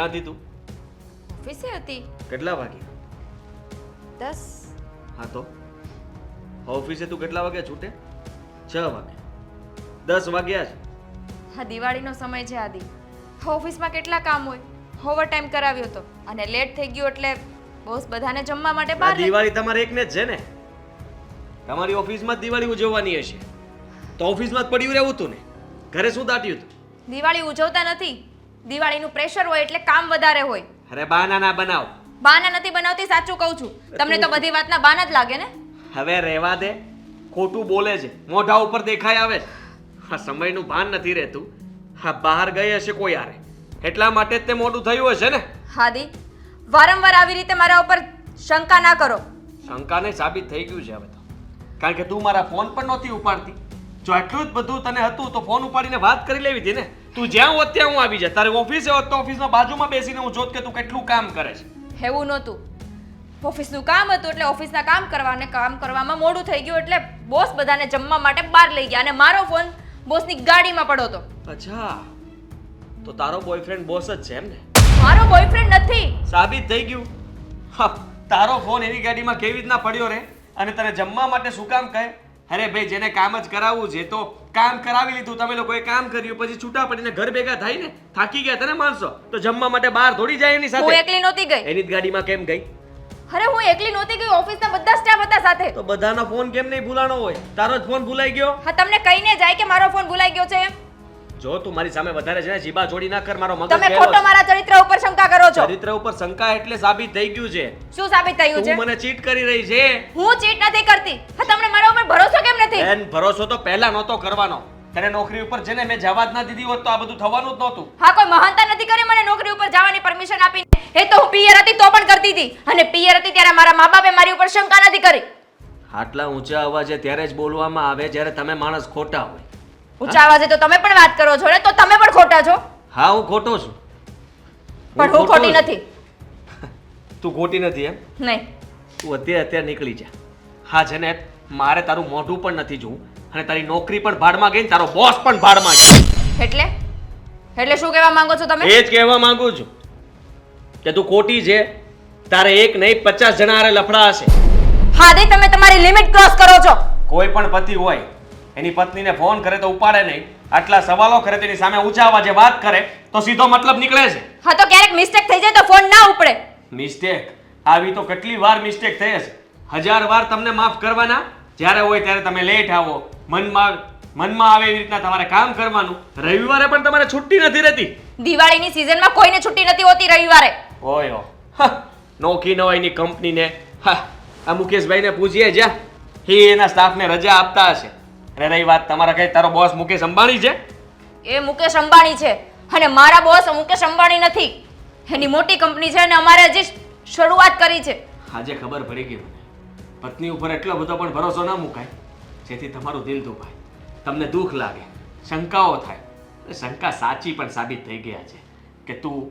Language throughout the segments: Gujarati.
ક્યાં હતી તું? ઓફિસે હતી. કેટલા વાગે? 10. હા તો ઓફિસે તું કેટલા વાગે છૂટે? 6 વાગે. 10 વાગ્યા છે. હા, દિવાળીનો સમય છે આદિ. ઓફિસમાં કેટલા કામ હોય. ઓવર ટાઈમ કરાવ્યો હતો અને લેટ થઈ ગયો એટલે બોસ બધાને જમવા માટે આ બહાર લઈ દિવાળી તમારે એકને જ છે ને? તમારી ઓફિસમાં જ દિવાળી ઉજવવાની હશે તો ઓફિસમાં જ પડ્યું રહેવું હતું ને? ઘરે શું દાટ્યું હતું? દિવાળી ઉજવતા નથી. દિવાળીનું પ્રેશર હોય એટલે કામ વધારે હોય. અરે બાના ના બનાવ. બાના નથી બનાવતી, સાચું કહું છું. તમને તો બધી વાતના બાના જ લાગે ને? હવે રહેવા દે. ખોટું બોલે છે, મોઢા ઉપર દેખાઈ આવે છે. આ સમયનું ભાન નથી રહેતું. હા, બહાર ગઈ હશે કોઈ આરે એટલા માટે જ તે મોટું થયું હશે ને? હાદી, વારંવાર આવી રીતે મારા ઉપર શંકા ના કરો. શંકાને સાબિત થઈ ગયું છે હવે તો. કારણ કે તું મારા ફોન પણ નહોતી ઉપાડતી. જો એટલું જ બધું તને હતું તો ફોન ઉપાડીને વાત કરી લેવી હતી ને. તું જ્યાં હોત ત્યાં હું આવી જાય. તારે ઓફિસે હોત તો ઓફિસમાં બાજુમાં બેસીને હું જોત કે તું કેટલું કામ કરે છે. એવું નહોતું. ઓફિસનું કામ હતું એટલે ઓફિસના કામ કરવાને કામ કરવામાં મોડું થઈ ગયું એટલે બોસ બધાને જમવા માટે બહાર લઈ ગયા અને મારો ફોન બોસની ગાડીમાં પડ્યો હતો. અચ્છા, તો તારો બોયફ્રેન્ડ બોસ જ છે એમ ને? મારો બોયફ્રેન્ડ નથી. સાબિત થઈ ગયું. હા, તારો ફોન એની ગાડીમાં કેવી રીતના પડ્યો રે અને તને જમવા માટે શું કામ કહે? અરે ભાઈ, જેને કામ જ કરાવવું છે તો કામ કરાવી લીધું. તમે લોકોએ કામ કર્યું પછી છૂટા પડીને ઘર ભેગા થાય ને, થાકી ગયા તને માણસો તો જમવા માટે બહાર દોડી જાય એની હું સાથે. એકલી નહોતી ગઈ. એની જ ગાડીમાં કેમ ગઈ? અરે હું એકલી નહોતી ગઈ, ઓફિસના બધા સ્ટાફ હતા સાથે. તો બધાનો ફોન કેમ નહીં ભૂલાણો હોય? તારો જ ફોન ભૂલાઈ ગયો? હા, તમને કહીને જાય કે મારો ફોન ભૂલાઈ ગયો છે એમ. જો તું મારી સામે વધારે છે ને જીભા જોડી ના કર. મારો મગજ તમે ગયેલો ખોટો છે. મારા ચરિત્ર ઉપર શંકા કરો છો. ચરિત્ર ઉપર શંકા એટલે સાબિત થઈ ગયું છે. શું સાબિત થયું છે? તું મને ચીટ કરી રહી છે. હું ચીટ નથી કરતી. હા, તમને મારા ઉપર ભરોસો કેમ નથી? બેન, ભરોસો તો પહેલા નહોતો કરવાનો. તને નોકરી ઉપર છે ને મેં જવા જ ના દીધી હોત તો આ બધું થવાનું જ નહોતું. હા, કોઈ મહાનતા નથી કરી મને નોકરી ઉપર જવાની પરમિશન આપીને. એ તો હું પિયર હતી તો પણ કરતી હતી અને પિયર હતી ત્યારે મારા મા બાપે મારી ઉપર શંકા નથી કરી. આટલા ઊંચા અવાજે ત્યારે જ બોલવામાં આવે જ્યારે તમે માણસ ખોટા હોય. ઊંચા અવાજે તો તમે પણ વાત કરો છો ને, તો તમે પણ ખોટા છો. હા, હું ખોટો છું. પણ હું ખોટી નથી. તું ખોટી નથી એમ? નહીં. તું અત્યારે નીકળી જા. હા છે ને, મારે તારું મોઢું પણ નથી જોવું અને તારી નોકરી પણ ભાડમાં ગઈ ને તારો બોસ પણ ભાડમાં ગયો. એટલે શું કહેવા માંગો છો તમે? એ જ કહેવા માંગુ છું કે તું ખોટી છે. તારે એક નહીં 50 જણા હારે લફડા હશે. હા દે, તમે તમારી લિમિટ ક્રોસ કરો છો. કોઈ પણ પતિ હોય એની પત્નીને ફોન કરે તો ઉપાડે નહીં. આટલા સવાલો કરે તેની સામે ઊંચા અવાજે વાત કરે તો સીધો મતલબ નીકળે છે. હા, તો ક્યારેક મિસ્ટેક થઈ જાય તો ફોન ના ઉપડે. મિસ્ટેક આવી તો કેટલી વાર મિસ્ટેક થઈ હશે. 1000 વાર તમને માફ કરવાના. જ્યારે હોય ત્યારે તમે લેટ આવો. મનમાં આવે એવી રીતના તમારે કામ કરવાનું. રવિવારે પણ તમારે છુટ્ટી નથી રહેતી. દિવાળીની સિઝનમાં કોઈને છુટ્ટી નથી હોતી રવિવારે. ઓયો, નોખી નવાઈની કંપનીને આ મુકેશભાઈને પૂછીએ જ્યાં એ એના સ્ટાફને રજા આપતા હશે. અને રહી વાત તમારા કઈ તારો બોસ મુકેશ અંબાણી છે? એ મુકેશ અંબાણી છે અને મારા બોસ મુકેશ અંબાણી નથી. એની મોટી કંપની છે અને અમારે હજી શરૂઆત કરી છે. આજે ખબર પડી ગઈ મને. પત્ની ઉપર એટલો બધો પણ ભરોસો ના મુકાય જેથી તમારું દિલ દુખાય, તમને દુઃખ લાગે, શંકાઓ થાય. શંકા સાચી પણ સાબિત થઈ ગયા છે કે તું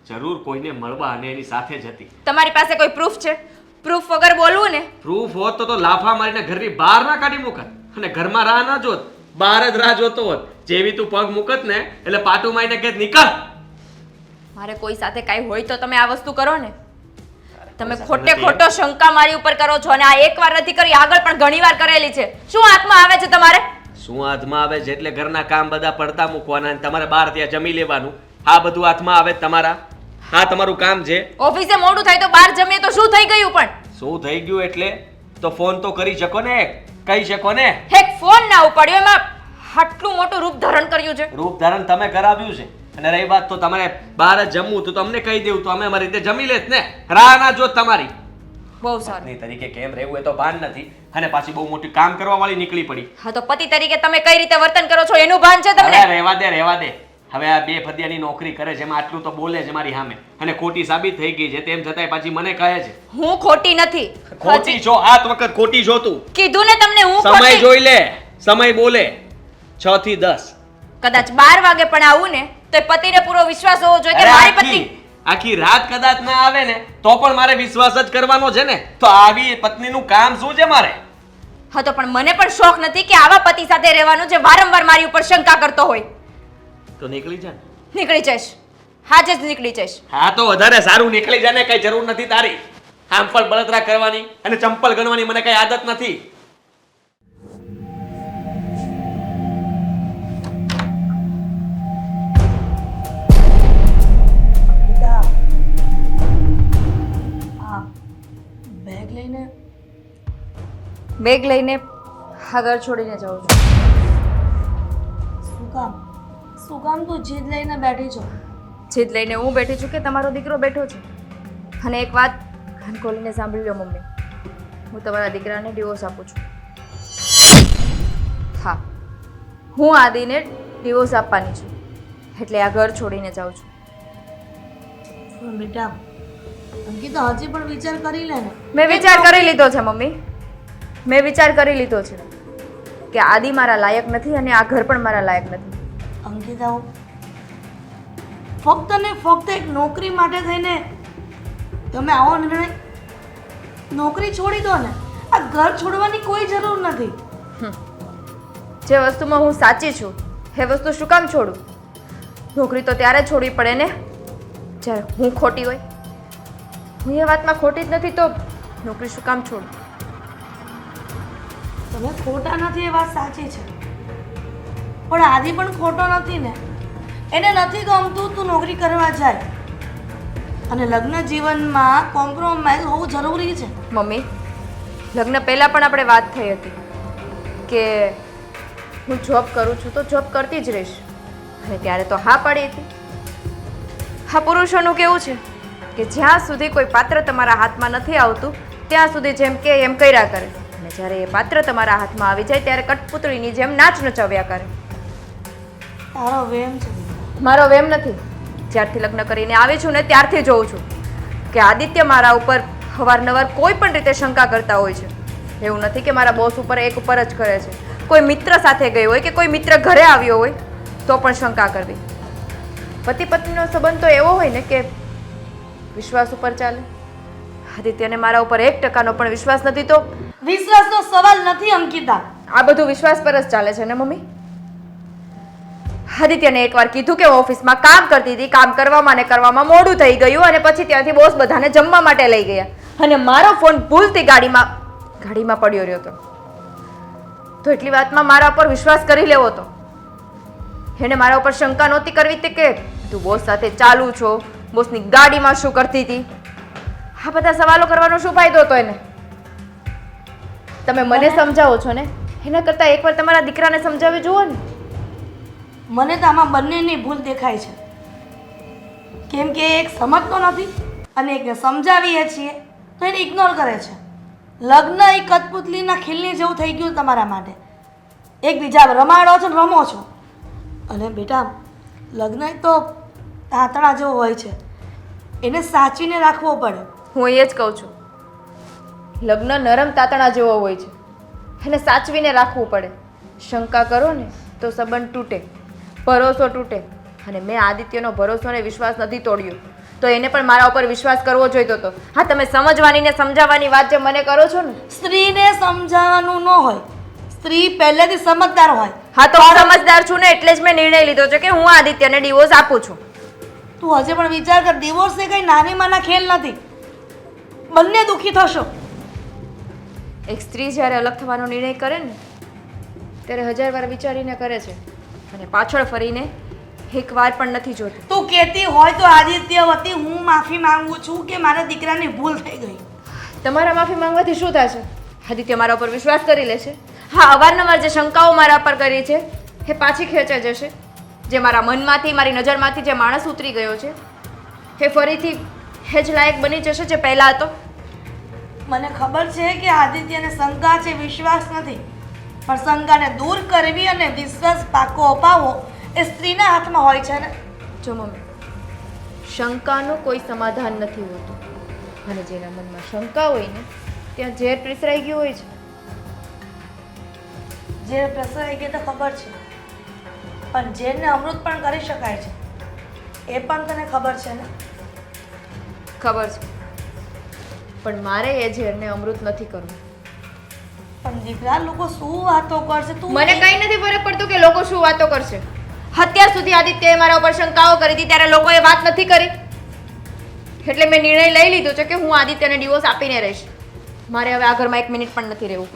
જરૂર કોઈને મળવા અને એની સાથે જ હતી. તમારી પાસે કોઈ પ્રૂફ છે? પ્રૂફ વગર બોલવું ને. પ્રૂફ હોત તો લાફા મારીને ઘરની બહાર ના કાઢી મૂકત અને ઘરમાં રાહ ના જોત, બહાર જ રાહ જોતો હોત. જેવી તું પગ મૂકત ને એટલે પાટું મારીને કે નીકળ. મારે કોઈ સાથે કાંઈ હોય તો તમે આ વસ્તુ કરો ને. તમે ખોટે ખોટો શંકા મારી ઉપર કરો છો અને આ એકવાર નથી કરી, આગળ પણ ઘણીવાર કરેલી છે. શું હાથમાં આવે છે તમારે? શું હાથમાં આવે છે એટલે ઘરના કામ બધા પડતા મૂકવાના અને તમારે બહાર ત્યાં જમી લેવાનું. આ બધું હાથમાં આવે તમારા? હા, તમારું કામ છે. ઓફિસે મોડું થાય તો બહાર જમીએ તો શું થઈ ગયું? પણ શું થઈ ગયું એટલે તો ફોન તો કરી શકો ને, કહી શકો ને. એક ફોન ના ઉપાડ્યો એમાં આટલું મોટું રૂપ ધારણ કર્યું છે. રૂપ ધારણ તમે કરાવ્યું છે. અને રહી વાત તો તમારે બહાર જ જમવું તો તમને કહી દેવું તો અમે અમારી રીતે જમી લેત ને. રાહ ના જોત તમારી. બહુ સારું. પત્ની તરીકે કેમ રહેવું એ તો ભાન નથી અને પાછી બહુ મોટી કામ કરવા વાળી નીકળી પડી. હા, તો પતિ તરીકે તમે કઈ રીતે વર્તન કરો છો એનું ભાન છે તમને? અરે રહેવા દે. હવે આ બે ફદિયાની નોકરી કરે છે એમાં આટલું તો બોલે છે મારી સામે અને ખોટી સાબિત થઈ ગઈ છે. તેમ છતાંય પાછી મને કહે છે હું ખોટી નથી. ખોટી છો. આત વખત ખોટી છો તું. કીધું ને તમને હું સમય ખોટી. જોઈ લે. સમય બોલે 6 થી 10. કદાચ 12 વાગે પણ આવું ને તો પતિને પૂરો વિશ્વાસ હોવો જોઈએ કે અરે મારી પત્ની આખી રાત કદાચ ના આવે ને તો પણ મારે વિશ્વાસ જ કરવાનો છે ને. તો આવી પત્નીનું કામ શું છે મારે? હા, તો પણ મને પણ શોખ નથી કે આવા પતિ સાથે રહેવાનું જે વારંવાર મારી ઉપર શંકા કરતો હોય. તો નીકળી જા ને. નીકળી જઈશ. હાજે જ નીકળી જઈશ. હા તો વધારે સારું નીકળી જાય ને, કઈ જરૂર નથી તારી આમ પણ બળતરા કરવાની અને ચંપલ ગણવાની મને કઈ આદત નથી. ગીતા આ બેગ લઈને બેગ લઈને આગળ છોડીને જાઉં છું. શું કામ તું જીદ લઈને બેઠી છો? જીદ લઈને હું બેઠી છું કે તમારો દીકરો બેઠો છે. અને એક વાત કાન ખોલીને સાંભળી લો મમ્મી, હું તમારા દીકરાને ડિવોર્સ આપું છું. હા, હું આદિને ડિવોર્સ આપવાની છું, એટલે આ ઘર છોડીને જાઉં છું. પણ બેટા અંકિતા હજી પણ વિચાર કરી લે ને. મેં વિચાર કરી લીધો છે મમ્મી, મેં વિચાર કરી લીધો છે કે આદિ મારા લાયક નથી અને આ ઘર પણ મારા લાયક નથી. અંકિતા ફક્ત ને ફક્ત એક નોકરી માટે થઈને તમે આવો નિર્ણય, નોકરી છોડી દો ને, આ ઘર છોડવાની કોઈ જરૂર નથી. જે વસ્તુમાં હું સાચી છું એ વસ્તુ શું કામ છોડું? નોકરી તો ત્યારે છોડવી પડે ને જ્યારે હું ખોટી હોય. હું એ વાતમાં ખોટી જ નથી તો નોકરી શું કામ છોડું? તમે ખોટા નથી એ વાત સાચી છે, પણ આદિ પણ ખોટો નથી ને. એને નથી ગમતું તું નોકરી કરવા જાય, અને લગ્ન જીવનમાં કોમ્પ્રોમાઇઝ હોવું જરૂરી છે. મમ્મી, લગ્ન પહેલાં પણ આપણે વાત થઈ હતી કે હું જોબ કરું છું તો જોબ કરતી જ રહીશ, અને ત્યારે તો હા પાડી હતી. હા, પુરુષોનું કેવું છે કે જ્યાં સુધી કોઈ પાત્ર તમારા હાથમાં નથી આવતું ત્યાં સુધી જેમ કે એમ કર્યા કરે, અને જ્યારે એ પાત્ર તમારા હાથમાં આવી જાય ત્યારે કઠપુતળીની જેમ નાચ નચાવ્યા કરે. તારો વેમ છે. મારો વેમ નથી. જ્યારથી લગ્ન કરીને આવી છું ને ત્યારથી જોઉં છું કે આદિત્ય મારા ઉપર અવારનવાર કોઈ પણ રીતે શંકા કરતા હોય છે. એવું નથી કે મારા બોસ ઉપર એક ઉપર જ કરે છે, કોઈ મિત્ર સાથે ગઈ હોય કે કોઈ મિત્ર ઘરે આવ્યો હોય તો પણ શંકા કરવી. પતિ પત્નીનો સંબંધ તો એવો હોય ને કે વિશ્વાસ ઉપર ચાલે. આદિત્યને મારા ઉપર 1% પણ વિશ્વાસ નથી તો વિશ્વાસનો સવાલ નથી અંકિતા. આ બધું વિશ્વાસ પર જ ચાલે છે ને મમ્મી. આદિત્યને એકવાર કીધું કે હું ઓફિસમાં કામ કરતી હતી, કામ કરવામાં ને કરવામાં મોડું થઈ ગયું અને પછી ત્યાંથી બોસ બધાને જમવા માટે લઈ ગયા અને મારો ફોન ભૂલથી ગાડીમાં પડ્યો રહ્યો હતો. તો એટલી વાતમાં મારા ઉપર વિશ્વાસ કરી લેવો હતો. એને મારા ઉપર શંકા નહોતી કરવી તે કે તું બોસ સાથે ચાલુ છો, બોસની ગાડીમાં શું કરતી હતી. આ બધા સવાલો કરવાનો શું ફાયદો હતો એને? તમે મને સમજાવો છો ને, એના કરતાં એકવાર તમારા દીકરાને સમજાવી જુઓ ને. મને તો આમાં બંનેની ભૂલ દેખાય છે, કેમ કે એક સમજતો નથી અને એકને સમજાવીએ છીએ તો એને ઇગ્નોર કરે છે. લગ્ન એ કઠપુતલીના ખીલની જેવું થઈ ગયું તમારા માટે. એકબીજા રમાડો છો ને રમો છો. અને બેટા લગ્ન તો તાતણા જેવું હોય છે, એને સાચવીને રાખવો પડે. હું એ જ કહું છું, લગ્ન નરમ તાતણા જેવો હોય છે, એને સાચવીને રાખવું પડે. શંકા કરો ને તો સંબંધ તૂટે, ભરોસો તૂટે. અને મેં આદિત્યનો ભરોસો ને વિશ્વાસ નથી તોડ્યો તો એને પણ મારા ઉપર વિશ્વાસ કરવો જોઈતો હતો. હા, તમે સમજવાની ને સમજાવવાની વાત જે મને કરો છો ને, સ્ત્રીને સમજાવવાનું ન હોય, સ્ત્રી પહેલેથી સમજદાર હોય. હા તો હું સમજદાર છું ને એટલે જ મેં નિર્ણય લીધો છે કે હું આદિત્યને ડિવોર્સ આપું છું. તું હજે પણ વિચાર કર, ડિવોર્સ એ કઈ નાની માના ખેલ નથી. બંને દુઃખી થશો. એક સ્ત્રી જ્યારે અલગ થવાનો નિર્ણય કરે ને ત્યારે 1000 વાર વિચારીને કરે છે અને પાછળ ફરીને એક વાર પણ નથી જોતી. તું કહેતી હોય તો આદિત્ય વતી હું માફી માંગુ છું કે મારા દીકરાની ભૂલ થઈ ગઈ. તમારા માફી માંગવાથી શું થશે? આદિત્ય મારા ઉપર વિશ્વાસ કરી લેશે. હા, અવારનવાર જે શંકાઓ મારા પર કરી છે એ પાછી ખેંચાઈ જશે. જે મારા મનમાંથી, મારી નજરમાંથી જે માણસ ઉતરી ગયો છે એ ફરીથી એ જ લાયક બની જશે જે પહેલાં હતો. મને ખબર છે કે આદિત્યને શંકા છે, વિશ્વાસ નથી, પણ શંકાને દૂર કરવી અને વિશ્વાસ પાકો અપાવવો એ સ્ત્રીના હાથમાં હોય છે ને. જો મમ્મી, શંકાનું કોઈ સમાધાન નથી હોતું અને જેના મનમાં શંકા હોય ને ત્યાં ઝેર પીસરાઈ ગયું હોય છે. જે પ્રસરાઈ ગઈ તો ખબર છે, પણ ઝેરને અમૃત પણ કરી શકાય છે એ પણ તને ખબર છે ને. ખબર છે, પણ મારે એ ઝેરને અમૃત નથી કરવું. પણ દીકરા લોકો શું વાતો કરશે તું મને કઈ નથી ફરક પડતો કે લોકો શું વાતો કરશે. અત્યાર સુધી આદિત્યએ મારા ઉપર શંકાઓ કરી હતી ત્યારે લોકોએ વાત નથી કરી. એટલે મેં નિર્ણય લઈ લીધો છે કે હું આદિત્યને ડિવોર્સ આપીને રહીશ. મારે હવે આ ઘરમાં 1 મિનિટ પણ નથી રહેવું.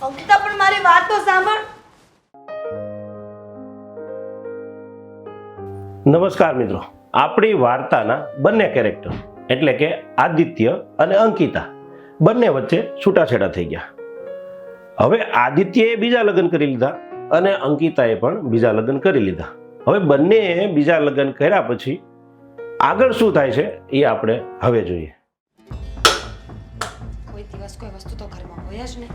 અંકિતા પણ મારી વાત તો સાંભળ. નમસ્કાર મિત્રો, આપણી વાર્તાના બંને કેરેક્ટર એટલે કે આદિત્ય અને અંકિતા બંને વચ્ચે છૂટાછેડા થઈ ગયા. હવે આદિત્યએ બીજા લગ્ન કરી લીધા અને અંકિતાએ પણ બીજા લગ્ન કરી લીધા. હવે બંનેએ બીજા લગ્ન કર્યા પછી આગળ શું થાય છે એ આપણે હવે જોઈએ. કોઈ દિવસ કોઈ વસ્તુ તો ઘરમાં હોય જ નહીં.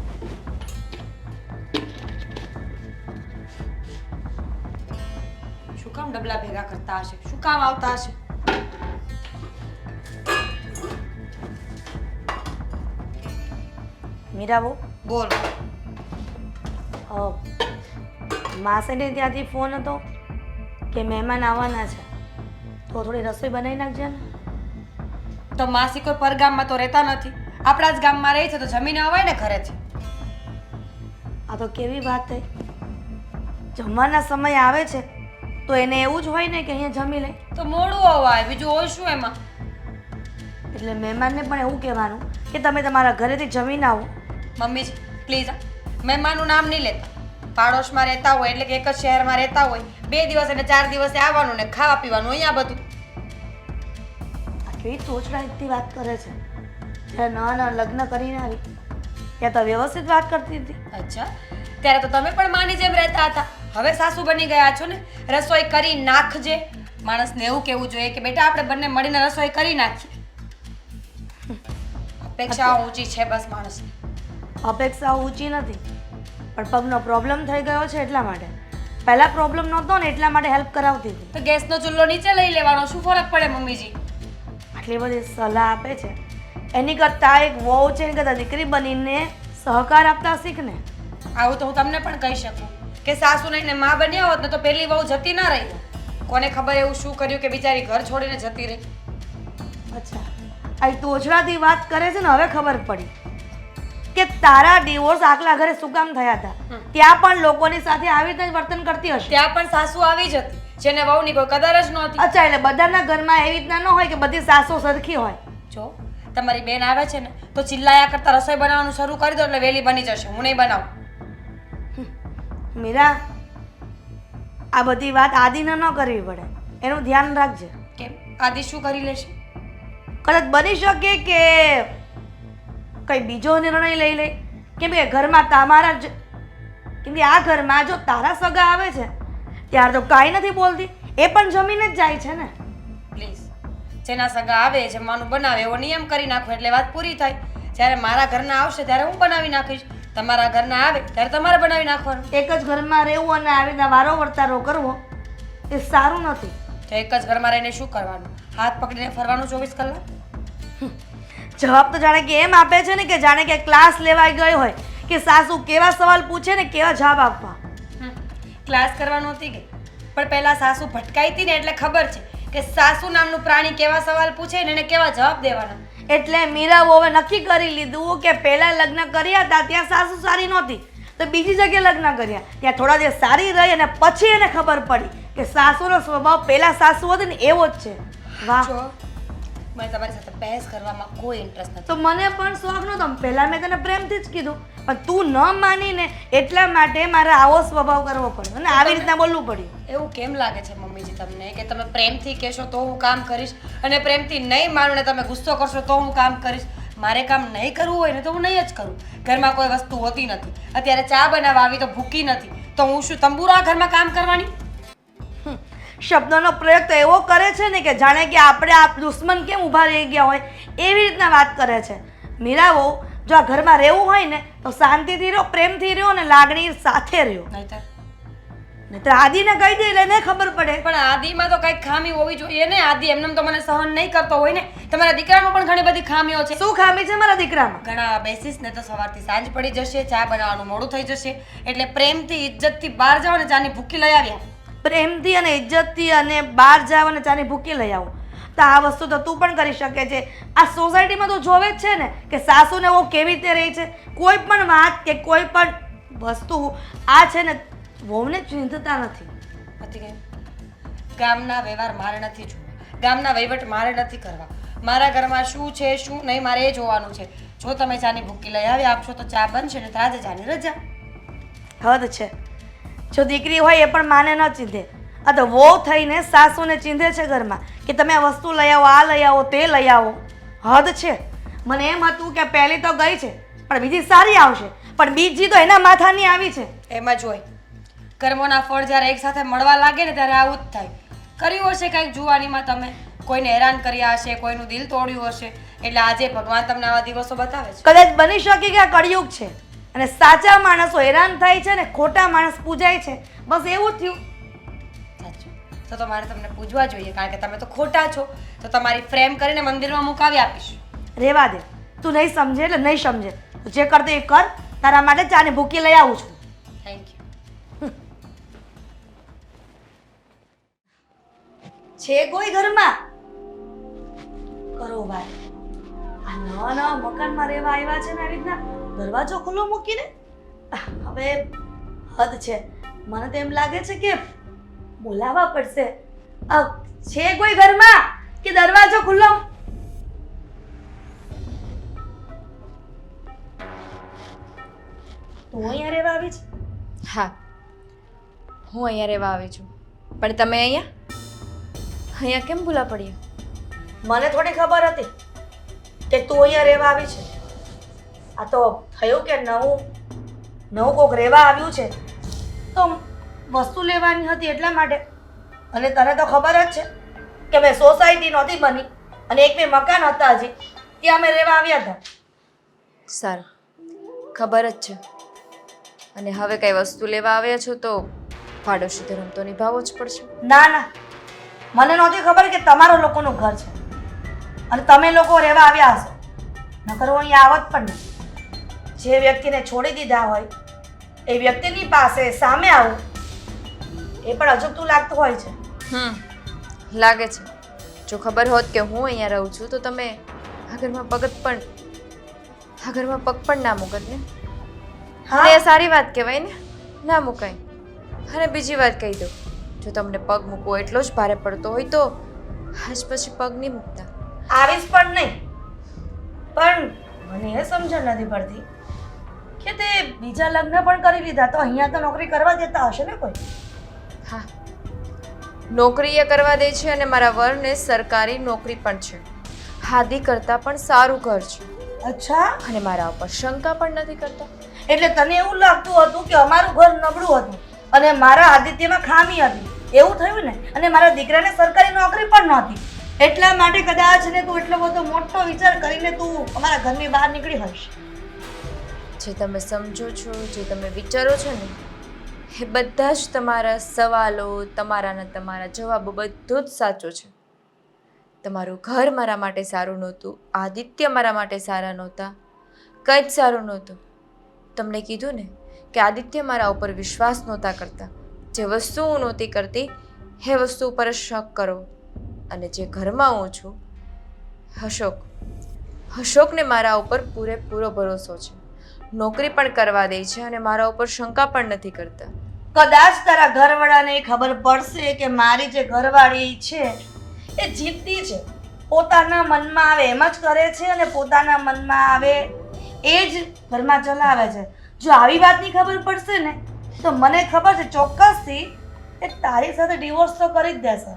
શું કામ ડબલા ભેગા કરતા હશે? શું કામ આવતા હશે? મીરાબો, બોલ. માસીને ત્યાંથી ફોન હતો કે મહેમાન આવવાના છે, તો થોડી રસોઈ બનાવી નાખજે ને. તો માસી કોઈ પરગામમાં તો રહેતા નથી, આપણા જ ગામમાં રહે છે, તો જમીને અવાય ને ઘરેથી. આ તો કેવી વાત થઈ. જમવાના સમય આવે છે તો એને એવું જ હોય ને કે અહીંયા જમી લે. તો મોડું અવાય, બીજું હોય શું એમાં? એટલે મહેમાનને પણ એવું કહેવાનું કે તમે તમારા ઘરેથી જમીને આવો. મમ્મીજી પ્લીઝ મહેમાનનું નામ નહીં લેતા. પાડોશમાં રહેતા હોય એટલે કે એક જ શહેરમાં રહેતા હોય, 2 દિવસ અને 4 દિવસે આવવાનું ને ખાવા પીવાનું અહીંયા બધું. આ કેવી તોછડાઈથી વાત કરે છે. જ્યારે નવા લગ્ન કરીને આવી ત્યાં તો વ્યવસ્થિત વાત કરતી હતી. અચ્છા, ત્યારે તો તમે પણ માની જેમ રહેતા હતા, હવે સાસુ બની ગયા છો ને. રસોઈ કરી નાખજે. માણસને એવું કહેવું જોઈએ કે બેટા આપણે બંને મળીને રસોઈ કરી નાખીએ. અપેક્ષા ઊંચી છે બસ માણસની. અપેક્ષા ઊંચી નથી, પણ પગનો પ્રોબ્લેમ થઈ ગયો છે એટલા માટે. પહેલા પ્રોબ્લેમ નહોતો ને એટલા માટે હેલ્પ કરાવતી હતી. તો ગેસનો ચૂલ્લો નીચે લઈ લેવાનો, શું ફરક પડે મમ્મીજી? આટલી બધી સલાહ આપે છે, એની કરતાં એક વહુ છે એની કરતાં દીકરી બનીને સહકાર આપતા શીખ ને. આવું તો હું તમને પણ કહી શકું કે સાસુ નહીં ને માં બન્યા હોત ને તો પહેલી વહુ જતી ના રહી. કોને ખબર એવું શું કર્યું કે બિચારી ઘર છોડીને જતી રહી. અચ્છા, આ તોછડાથી વાત કરે છે ને હવે ખબર પડી કે તારા ડિવોર્સ આકલા ઘરે શું કામ થયા હતા. ત્યાં પણ લોકોની સાથે આવી રીતે જ વર્તન કરતી હશે. ત્યાં પણ સાસુ આવી જ હતી, જેને વહુની કોઈ કદર જ નહોતી. અચ્છા, એટલે બધાના ઘરમાં એવી રીતના ન હોય કે બધી સાસુ સરખી હોય. જો તમારી બેન આવે છે ને તો ચિલ્લાયા કરતા રસોઈ બનાવવાનું શરૂ કરી દો એટલે વહેલી બની જશે. હું નહીં બનાવું. મીરા, આ બધી વાત આદિને ન કરવી પડે, એનું ધ્યાન રાખજે. કેમ? આદિ શું કરી લેશે? કદાચ બની શકે કે કઈ બીજો નિર્ણય લઈ લે. કેમ કે ઘરમાં તમારા જ કેમ કે આ ઘરમાં જો તારા સગા આવે છે ત્યારે તો કાંઈ નથી બોલતી, એ પણ જમીને જ જાય છે ને. પ્લીઝ, જેના સગા આવે જમવાનું બનાવે એવો નિયમ કરી નાખો એટલે વાત પૂરી થાય. જ્યારે મારા ઘરના આવશે ત્યારે હું બનાવી નાખીશ, તમારા ઘરના આવે ત્યારે તમારે બનાવી નાખવાનું. એક જ ઘરમાં રહેવું અને આવી રીતના વારો વર્તારો કરવો એ સારું નથી. તો એક જ ઘરમાં રહીને શું કરવાનું? હાથ પકડીને ફરવાનું 24 કલાક? જવાબ તો જાણે કે એમ આપે છે ને કે જાણે કે ક્લાસ લેવાઈ ગયો હોય કે સાસુ કેવા સવાલ પૂછે ને કેવા જવાબ આપવા. ક્લાસ કરવા નહોતી ગઈ, પણ પહેલા સાસુ ભટકાઈ હતી ને એટલે ખબર છે કે સાસુ નામનું પ્રાણી કેવા સવાલ પૂછે ને એને કેવા જવાબ દેવાના. એટલે મીરા હવે નક્કી કરી લીધું કે પહેલા લગ્ન કર્યા હતા ત્યાં સાસુ સારી નહોતી, તો બીજી જગ્યાએ લગ્ન કર્યા ત્યાં થોડા દિવસ સારી રહી અને પછી એને ખબર પડી કે સાસુનો સ્વભાવ પહેલા સાસુ હતો ને એવો જ છે. વાહ, જો મને તમારી સાથે બહેસ કરવામાં કોઈ ઇન્ટરેસ્ટ નથી. તો મને પણ શોખ નહોતો. પહેલા મેં તને પ્રેમથી જ કીધું, પણ તું ન માનીને એટલા માટે મારે આવો સ્વભાવ કરવો પડ્યો અને આવી રીતના બોલવું પડ્યું. એવું કેમ લાગે છે મમ્મીજી તમને કે તમે પ્રેમથી કહેશો તો હું કામ કરીશ અને પ્રેમથી નહીં માનું ને તમે ગુસ્સો કરશો તો હું કામ કરીશ? મારે કામ નહીં કરવું હોય ને તો હું નહીં જ કરું. ઘરમાં કોઈ વસ્તુ હોતી નથી. અત્યારે ચા બનાવવા આવી તો ભૂકી નથી, તો હું શું તંબુરા ઘરમાં કામ કરવાની? શબ્દોનો પ્રયોગ તો એવો કરે છે ને કે જાણે કે આપણે આ દુશ્મન કેમ ઊભા રહી ગયા હોય એવી રીતના વાત કરે છે. મીરાઓ, જો આ ઘરમાં રહેવું હોય ને તો શાંતિથી રહો, પ્રેમથી રહો અને લાગણી સાથે રહ્યો. નહીંતર આદિને કહી દે એટલે એને ખબર પડે. પણ આદિમાં તો કંઈક ખામી હોવી જોઈએ ને. આદિ એમને તો મને સહન નહીં કરતો હોય ને. તમારા દીકરામાં પણ ઘણી બધી ખામીઓ છે. શું ખામી છે મારા દીકરામાં? ઘણા બેસીસ ને તો સવારથી સાંજ પડી જશે, ચા બનાવવાનું મોડું થઈ જશે, એટલે પ્રેમથી ઇજ્જતથી બહાર જાઓ ને ચાની ભૂકી લઈ આવ્યા. પ્રેમથી અને ઇજ્જતથી અને બહાર જાવ અને ચાની ભૂકી લઈ આવું તો આ વસ્તુ તો તું પણ કરી શકે છે. આ સોસાયટીમાં તો જોવે જ છે ને કે સાસુને वो કેવી રીતે રહી છે. કોઈ પણ વાત કે કોઈ પણ વસ્તુ આ છે ને વહુને ચિંતતા નથી. પતી ગયું? ગામના વ્યવહાર મારે નથી જોવા, ગામના વહીવટ મારે નથી કરવા. મારા ઘરમાં શું છે શું નહીં મારે એ જોવાનું છે. જો તમે ચાની ભૂકી લઈ આવી આપશો તો ચા બનશે ને આજે ચાની રજા. હદ છે. જો દીકરી હોય એ પણ માને ન ચીંધે. આ તો વહુ થઈને સાસુને ચીંધે છે ઘરમાં કે તમે આ વસ્તુ લઈ આવો, આ લઈ આવો, તે લઈ આવો. હદ છે. મને એમ હતું કે પહેલી તો ગઈ છે પણ બીજી સારી આવશે, પણ બીજી તો એના માથાની આવી છે. એમ જ હોય. કર્મોના ફળ જ્યારે એકસાથે મળવા લાગે ને ત્યારે આવું જ થાય. કર્યું હશે કંઈક જુવાનીમાં તમે, કોઈને હેરાન કર્યા હશે, કોઈનું દિલ તોડ્યું હશે, એટલે આજે ભગવાન તમને આવા દિવસો બતાવે છે. કદાચ બની શકે કે આ કળિયુગ છે અને સાચા માણસો હેરાન થાય છે ને ખોટા માણસ પૂજાય છે. બસ એવું જ થયું. સાચું. તો મારે તમને પૂજવા જોઈએ કારણ કે તમે તો ખોટા છો. તો તમારી ફ્રેમ કરીને મંદિરમાં મુકાવી આપીશ. રેવા દે. તું નહીં સમજે એટલે નહીં સમજે. તું જે કરતો એ કર. તારા માટે ચાની ભૂકી લઈ આવું છું. Thank you. છે કોઈ ઘરમાં? કરો ભાઈ. આ નવા નવા મકાનમાં રહેવા આવ્યા છે ને આવી રીતના દરવાજો ખુલ્લો મૂકીને. હવે હદ છે. મને તો એમ લાગે છે કે બોલાવવા પડશે. છે કોઈ ઘરમાં કે દરવાજો ખુલ્લો? તું અહીંયા રહેવા આવી છે? હા, હું અહીંયા રહેવા આવી છું. પણ તમે અહીંયા કેમ ભૂલા પડ્યા? મને થોડી ખબર હતી કે તું અહીંયા રહેવા આવી છે. આ તો થયું કે નવું કોક રહેવા આવ્યું છે તો વસ્તુ લેવાની હતી એટલા માટે. અને તને તો ખબર જ છે કે મેં સોસાયટી નહોતી બની અને એક બે મકાન હતા હજી ત્યાં અમે રહેવા આવ્યા હતા. સારું, ખબર જ છે. અને હવે કઈ વસ્તુ લેવા આવ્યા છો તો પાડોશી ધર્મ તો નિભાવવો જ પડશે. ના ના, મને નહોતી ખબર કે તમારો લોકોનું ઘર છે અને તમે લોકો રહેવા આવ્યા હશો. નકર હું અહીંયા આવત પણ નહીં. જે વ્યક્તિને છોડી દીધા હોય એ વ્યક્તિની પાસે સામે આવું એ પણ અજુગતું લાગતું હોય છે. લાગે છે. જો ખબર હોત કે હું અહીંયા રહું છું તો તમે આ ઘરમાં પગ પણ ના મૂકત ને. હા, એ સારી વાત કહેવાય ને, ના મુકાય. અને બીજી વાત કહી દઉં, જો તમને પગ મૂકવો એટલો જ ભારે પડતો હોય તો આજ પછી પગ નહીં મૂકતા. આવીશ પણ નહીં. પણ મને એ સમજણ નથી પડતી કે તે બીજા લગ્ન પણ કરી લીધા તો અહીંયા તો નોકરી કરવા દેતા હશે ને કોઈ? હા, નોકરી એ કરવા દે છે અને મારા વરને સરકારી નોકરી પણ છે. હાદી કરતાં પણ સારું ઘર છે. અચ્છા, અને મારા ઉપર શંકા પણ નથી કરતા. એટલે તને એવું લાગતું હતું કે અમારું ઘર નબળું હતું અને મારા આદિત્યમાં ખામી હતી એવું થયું ને? અને મારા દીકરાને સરકારી નોકરી પણ નહોતી એટલા માટે કદાચ ને તું એટલો બધો મોટો વિચાર કરીને તું અમારા ઘરની બહાર નીકળી હશે. જે તમે સમજો છો, જે તમે વિચારો છો ને એ બધા જ તમારા સવાલો, તમારા જવાબો બધું જ સાચું છે. તમારું ઘર મારા માટે સારું નહોતું, આદિત્ય મારા માટે સારા નહોતા, કંઈ જ સારું નહોતું. તમને કીધું ને કે આદિત્ય મારા ઉપર વિશ્વાસ નહોતા કરતા. જે વસ્તુ હું નહોતી કરતી એ વસ્તુ ઉપર જ શક કરો. અને જે ઘરમાં હું છું, અશોકને મારા ઉપર પૂરેપૂરો ભરોસો છે. નોકરી પણ કરવા દે છે અને મારા ઉપર શંકા પણ નથી કરતા. કદાચ તારા ઘરવાળાને ખબર પડશે કે મારી જે ઘરવાળી છે એ જીદ્દી છે, પોતાના મનમાં આવે એમ જ કરે છે અને પોતાના મનમાં આવે એ જ ઘરમાં ચલાવે છે. જો આવી વાતની ખબર પડશે ને તો મને ખબર છે ચોક્કસથી એ તારી સાથે ડિવોર્સ તો કરી જ દેશે.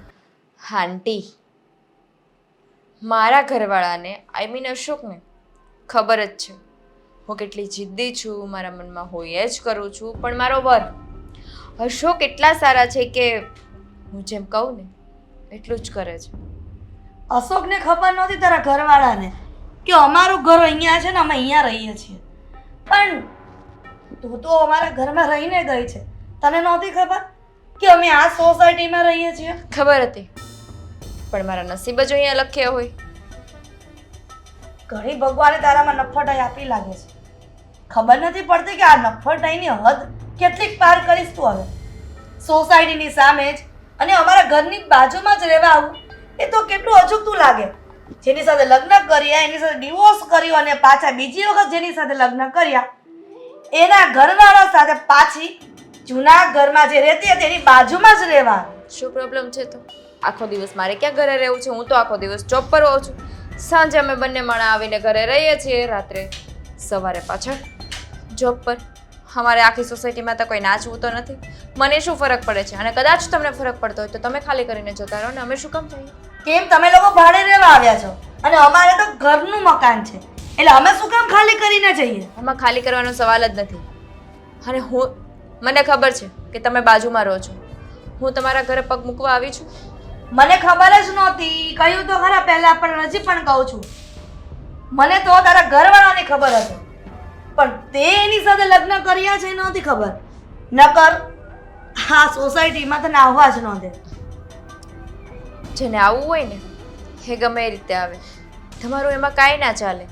આંટી, મારા ઘરવાળાને અશોકને ખબર જ છે હું કેટલી જિદ્દી છું, મારા મનમાં હોય જ કરું છું. પણ મારો વર અશોક એટલા સારા છે કે હું જેમ કહું ને એટલું જ કરે છે. અશોકને ખબર નહોતી તારા ઘરવાળાને કે અમારું ઘર અહીંયા છે ને અમે અહીંયા રહીએ છીએ. પણ તું તો અમારા ઘરમાં રહીને ગઈ છે, તને નહોતી ખબર કે અમે આ સોસાયટીમાં રહીએ છીએ? ખબર હતી, પણ મારા નસીબ જ અહીંયા લખ્યા હોય. ઘણી ભગવાને તારામાં નફટાઈ આપી લાગે છે. ખબર નથી પડતી કે આ નફટાઈની હદ કેટલીક પાર કરીશ તું હવે. સોસાયટીની સામે જ અને અમારા ઘરની બાજુમાં જ રહેવા આવું એ તો કેટલું અજુગતું લાગે. જેની સાથે લગ્ન કર્યા એની સાથે ડિવોર્સ કર્યો અને પાછા બીજી વખત જેની સાથે લગ્ન કર્યા એના ઘરવાળા સાથે પાછી જૂના ઘરમાં જે રહેતી હતી એની બાજુમાં જ રહેવા. શું પ્રોબ્લેમ છે તો આખો દિવસ મારે ક્યાં ઘરે રહેવું છે? હું તો આખો દિવસ જોબ પર હોઉં છું. સાંજે અમે બંને માણા આવીને ઘરે રહીએ છીએ, રાત્રે સવારે પાછળ જોબ પર. અમારે આખી સોસાયટીમાં તો કોઈ નાચવું તો નથી. મને શું ફરક પડે છે? અને કદાચ તમને ફરક પડતો હોય તો તમે ખાલી કરીને જતા રહો ને અમે શું કામ જઈએ? કેમ તમે લોકો ભાડે રહેવા આવ્યા છો અને અમારે તો ઘરનું મકાન છે, એટલે અમે શું કામ ખાલી કરીને જઈએ? એમાં ખાલી કરવાનો સવાલ જ નથી. અને મને ખબર છે કે તમે બાજુમાં રહો છો. હું તમારા ઘરે પગ મૂકવા આવી છું. મને ખબર જ નહોતી. કહ્યું તો ખરા પહેલા, પણ હજી પણ કહું છું, મને તો તારા ઘરવાળાની ખબર હતી, પણ તે એની સાથે લગ્ન કર્યા છે એ નહોતી ખબર. નકર હા સોસાયટીમાં તને આવવા જ ન દે. જેને આવવું હોય ને એ ગમે એ રીતે આવે. તમારું એમાં કાંઈ ના ચાલે.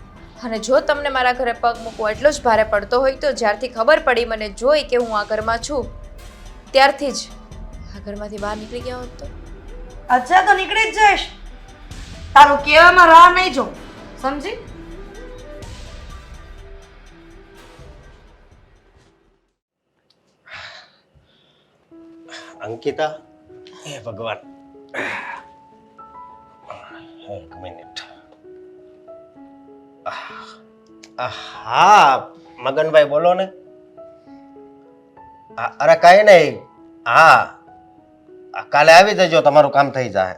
અને જો તમને મારા ઘરે પગ મૂકવો એટલો જ ભારે પડતો હોય તો જ્યારથી ખબર પડી મને જોઈ કે હું આ ઘરમાં છું ત્યારથી જ આ ઘરમાંથી બહાર નીકળી ગયા હોત તો. અચ્છા, તો નીકળી જ જઈશ. તારું કહેવામાં રાહ નહીં જો, સમજી? અંકિતા, હે ભગવાન, એક મિનિટ. હા મગનભાઈ બોલો ને. અરે કઈ નહીં, હા કાલે આવી જજો, તમારું કામ થઈ જાય.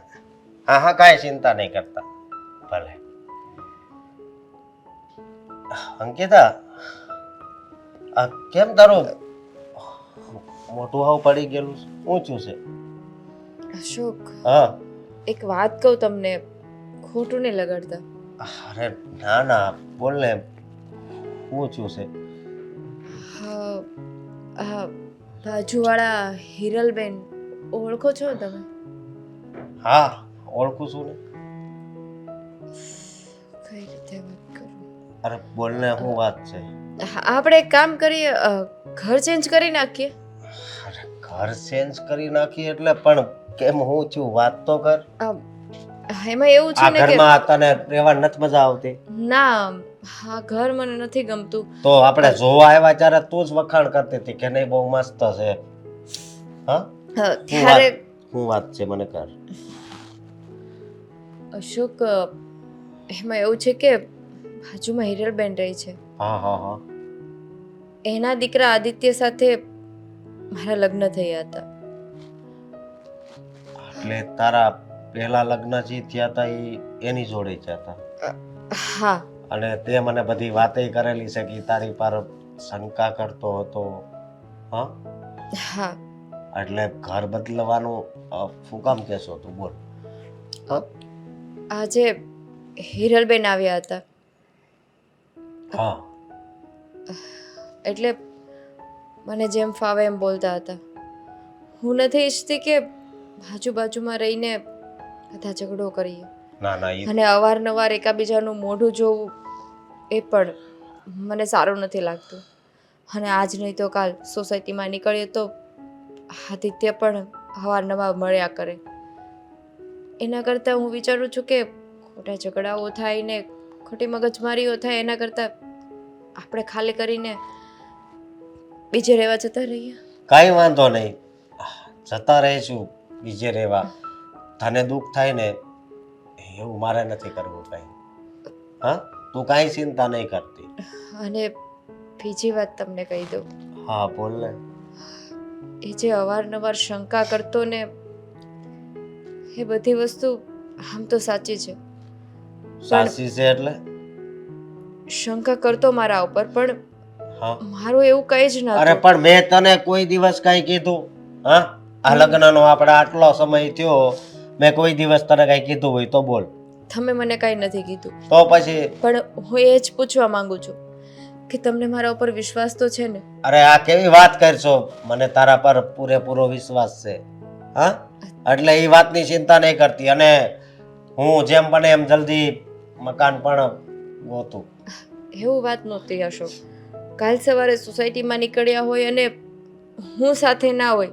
હા હા કાંઈ ચિંતા નહીં કરતા. ભલે. અંકિતા, કેમ તારું મોટું હાવ પડી ગયેલું ઊંચું છે? અશોક, હા એક વાત કહું તમને, ખોટું નહીં લગાડતા. અરે ના ના બોલ ને, ઊંચું છે. હા, હા, બાજુવાળા હિરલબેન ઓળખો છો તમે? હા ઓળખું છું ને. કઈ રીતે વાત કરું? અરે બોલ ને, શું વાત છે? આપણે એક કામ કરીએ, ઘર ચેન્જ કરી નાખીએ. અરે ઘર ચેન્જ કરી નાખી એટલે પણ કેમ, હું છું? વાત તો કર. એમાં એવું છે આ ને કે ઘરમાં તને રહેવા નથી મજા આવતી? ના, હા ઘર મને નથી ગમતું. તો આપણે જોવા આવ્યા ત્યારે તું જ વખાણ કરતી હતી કે નહીં બહુ મસ્ત છે. હા ત્યારે શું વાત છે મને કર. અશોક, એમાં એવું છે કે બાજુમાં હિરલબેન રહી છે. હા હા હા. એના દીકરા આદિત્ય સાથે મારા લગ્ન થયા હતા. એટલે તારા પહેલા લગ્ન જે થયા હતા એની જોડે જ હતા? હા. અને તે મને બધી વાતે કરેલી છે કે તારી પર શંકા કરતો હતો. હા હા. એટલે ઘર બદલવાનું શું કામ કહેશો તું? બોલ. આજે હિરલબેન આવ્યા હતા. હા એટલે મને જેમ ફાવે એમ બોલતા હતા. હું નથી ઈચ્છતી કે બાજુમાં રહીને બધા ઝઘડો કરીએ. ના ના અને અવારનવાર એકાબીજાનું મોઢું જોવું એ પણ મને સારું નથી લાગતું. અને આજ નહીં તો કાલ સોસાયટીમાં નીકળીએ તો આદિત્ય પણ અવારનવાર મળ્યા કરે. એના કરતાં હું વિચારું છું કે ખોટા ઝઘડાઓ થાય ને ખોટી મગજમારીઓ થાય એના કરતાં આપણે ખાલી કરીને બીજે રહેવા જતા રહીએ. કાંઈ વાંધો નહીં, જતા રહીશું બીજે રહેવા. તને દુઃખ થાય ને એવું મારે નથી કરવું કાંઈ. હા તું કાંઈ ચિંતા નહીં કરતી. અને બીજી વાત તમને કહી દઉં. હા બોલ ને. એ જે અવારનવાર શંકા કરતો ને એ બધી વસ્તુ આમ તો સાચી છે. સાચી છે એટલે? શંકા કરતો મારા ઉપર, પણ હા મારું એવું કંઈ જ અરે નહોતું. પણ મેં તને કોઈ દિવસ કાંઈ કીધું? હા આ લગ્નનો આપણે આટલો સમય થયો, મેં કોઈ દિવસ તને કાંઈ કીધું હોય તો બોલ. તમે મને કાંઈ નથી કીધું. તો પછી પણ હું એ જ પૂછવા માંગુ છું કે તમને મારા ઉપર વિશ્વાસ તો છે ને? અરે આ કેવી વાત કરશો? મને તારા પર પૂરેપૂરો વિશ્વાસ છે. હા એટલે એ વાતની ચિંતા નહીં કરતી. અને હું જેમ બને એમ જલ્દી મકાન પણ ગોતું. એવું વાત નહોતી અશોક. કાલ સવારે સોસાયટીમાં નીકળ્યા હોય અને હું સાથે ના હોય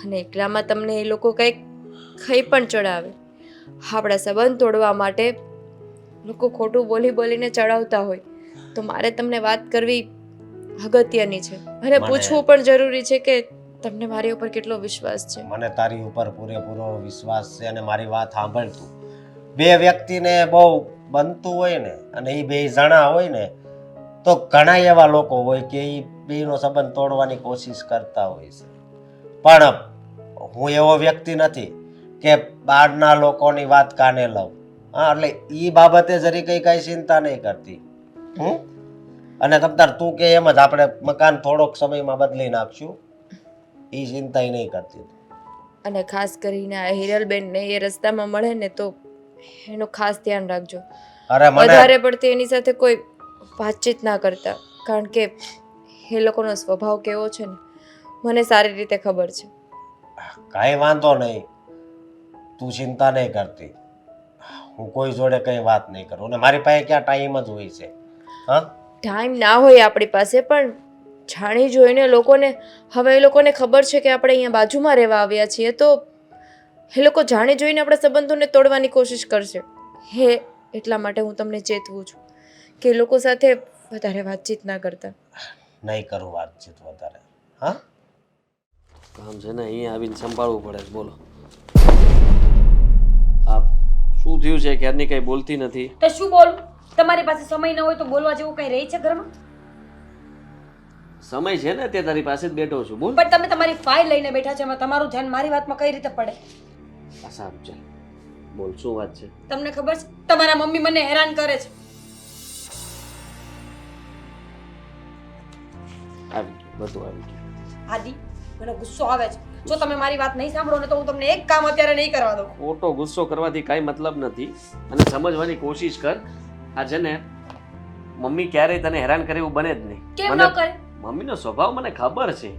અને એકલામાં તમને એ લોકો કંઈક કંઈ પણ ચડાવે. આપણા સંબંધ તોડવા માટે લોકો ખોટું બોલીને ચડાવતા હોય તો મારે તમને વાત કરવી અગત્યની છે અને પૂછવું પણ જરૂરી છે કે તમને મારી ઉપર કેટલો વિશ્વાસ છે. મને તારી ઉપર પૂરેપૂરો વિશ્વાસ છે અને મારી વાત સાંભળ તું. બે વ્યક્તિને બહુ બનતું હોય ને અને એ બે જણા હોય ને તો ઘણા એવા લોકો હોય કે એ બેનો સંબંધ તોડવાની કોશિશ કરતા હોય છે. પણ હું એવો વ્યક્તિ નથી કે બહારના લોકોની વાત કાને લઉં. હા, એટલે એ બાબતે જરી કઈ ચિંતા નહીં કરતી. અને તમતાર તું કે એમ જ આપણે મકાન થોડોક સમયમાં બદલી નાખશું, એ ચિંતા નહીં કરતી. અને ખાસ કરીને આ હિરલબેનને એ રસ્તામાં મળે ને તો એનું ખાસ ધ્યાન રાખજો. અરે મને વધારે પડતી એની સાથે કોઈ વાતચીત ના કરતા, કારણ કે એ લોકોનો સ્વભાવ કેવો છે ને મને સારી રીતે ખબર છે. કાંઈ વાંધો નહીં, તું ચિંતા નહીં કરતી. હું કોઈ જોડે કંઈ વાત નહીં કરું અને મારી પાસે ક્યાં ટાઈમ જ હોય છે. હા, ટાઈમ ના હોય આપણી પાસે, પણ જાણી જોઈને લોકોને, હવે એ લોકોને ખબર છે કે આપણે અહીંયા બાજુમાં રહેવા આવ્યા છીએ, તો એ લોકો જાણી જોઈને આપણા સંબંધોને તોડવાની કોશિશ કરશે. એટલા માટે હું તમને ચેતવું છું કે એ લોકો સાથે વધારે વાતચીત ના કરતા. નહીં કરું વાતચીત વધારે. હા, કામ છે ને અહીંયા આવીને સંભાળવું પડે છે. બોલો, આ શું થયું છે? ક્યારની કઈ બોલતી નથી. તો શું બોલું? તમારી પાસે સમય ન હોય તો બોલવા જેવું કઈ રહી છે ઘરમાં? સમય છે ને, તે તારી પાસે જ બેઠો છું. બોલ. પણ તમે તમારી ફાઇલ લઈને બેઠા છે, એમાં તમારું ધ્યાન મારી વાતમાં કઈ રીતે પડે? આ સારું, ચાલ બોલ, શું વાત છે? તમને ખબર છે તમારા મમ્મી મને હેરાન કરે છે. આવી ગયું, બધું આવી ગયું. આદિ, મને ગુસ્સો આવે છે. જો તમે મારી વાત નહીં સાંભળો ને તો હું તમને એક કામ અત્યારે નહીં કરવા દઉં. ખોટો ગુસ્સો કરવાથી કાંઈ મતલબ નથી અને સમજવાની કોશિશ કર. આ છે ને, મમ્મી ક્યારેય તને હેરાન કરે એવું બને જ નહીં. કેમ ન કરે? મમ્મીનો સ્વભાવ મને ખબર છે.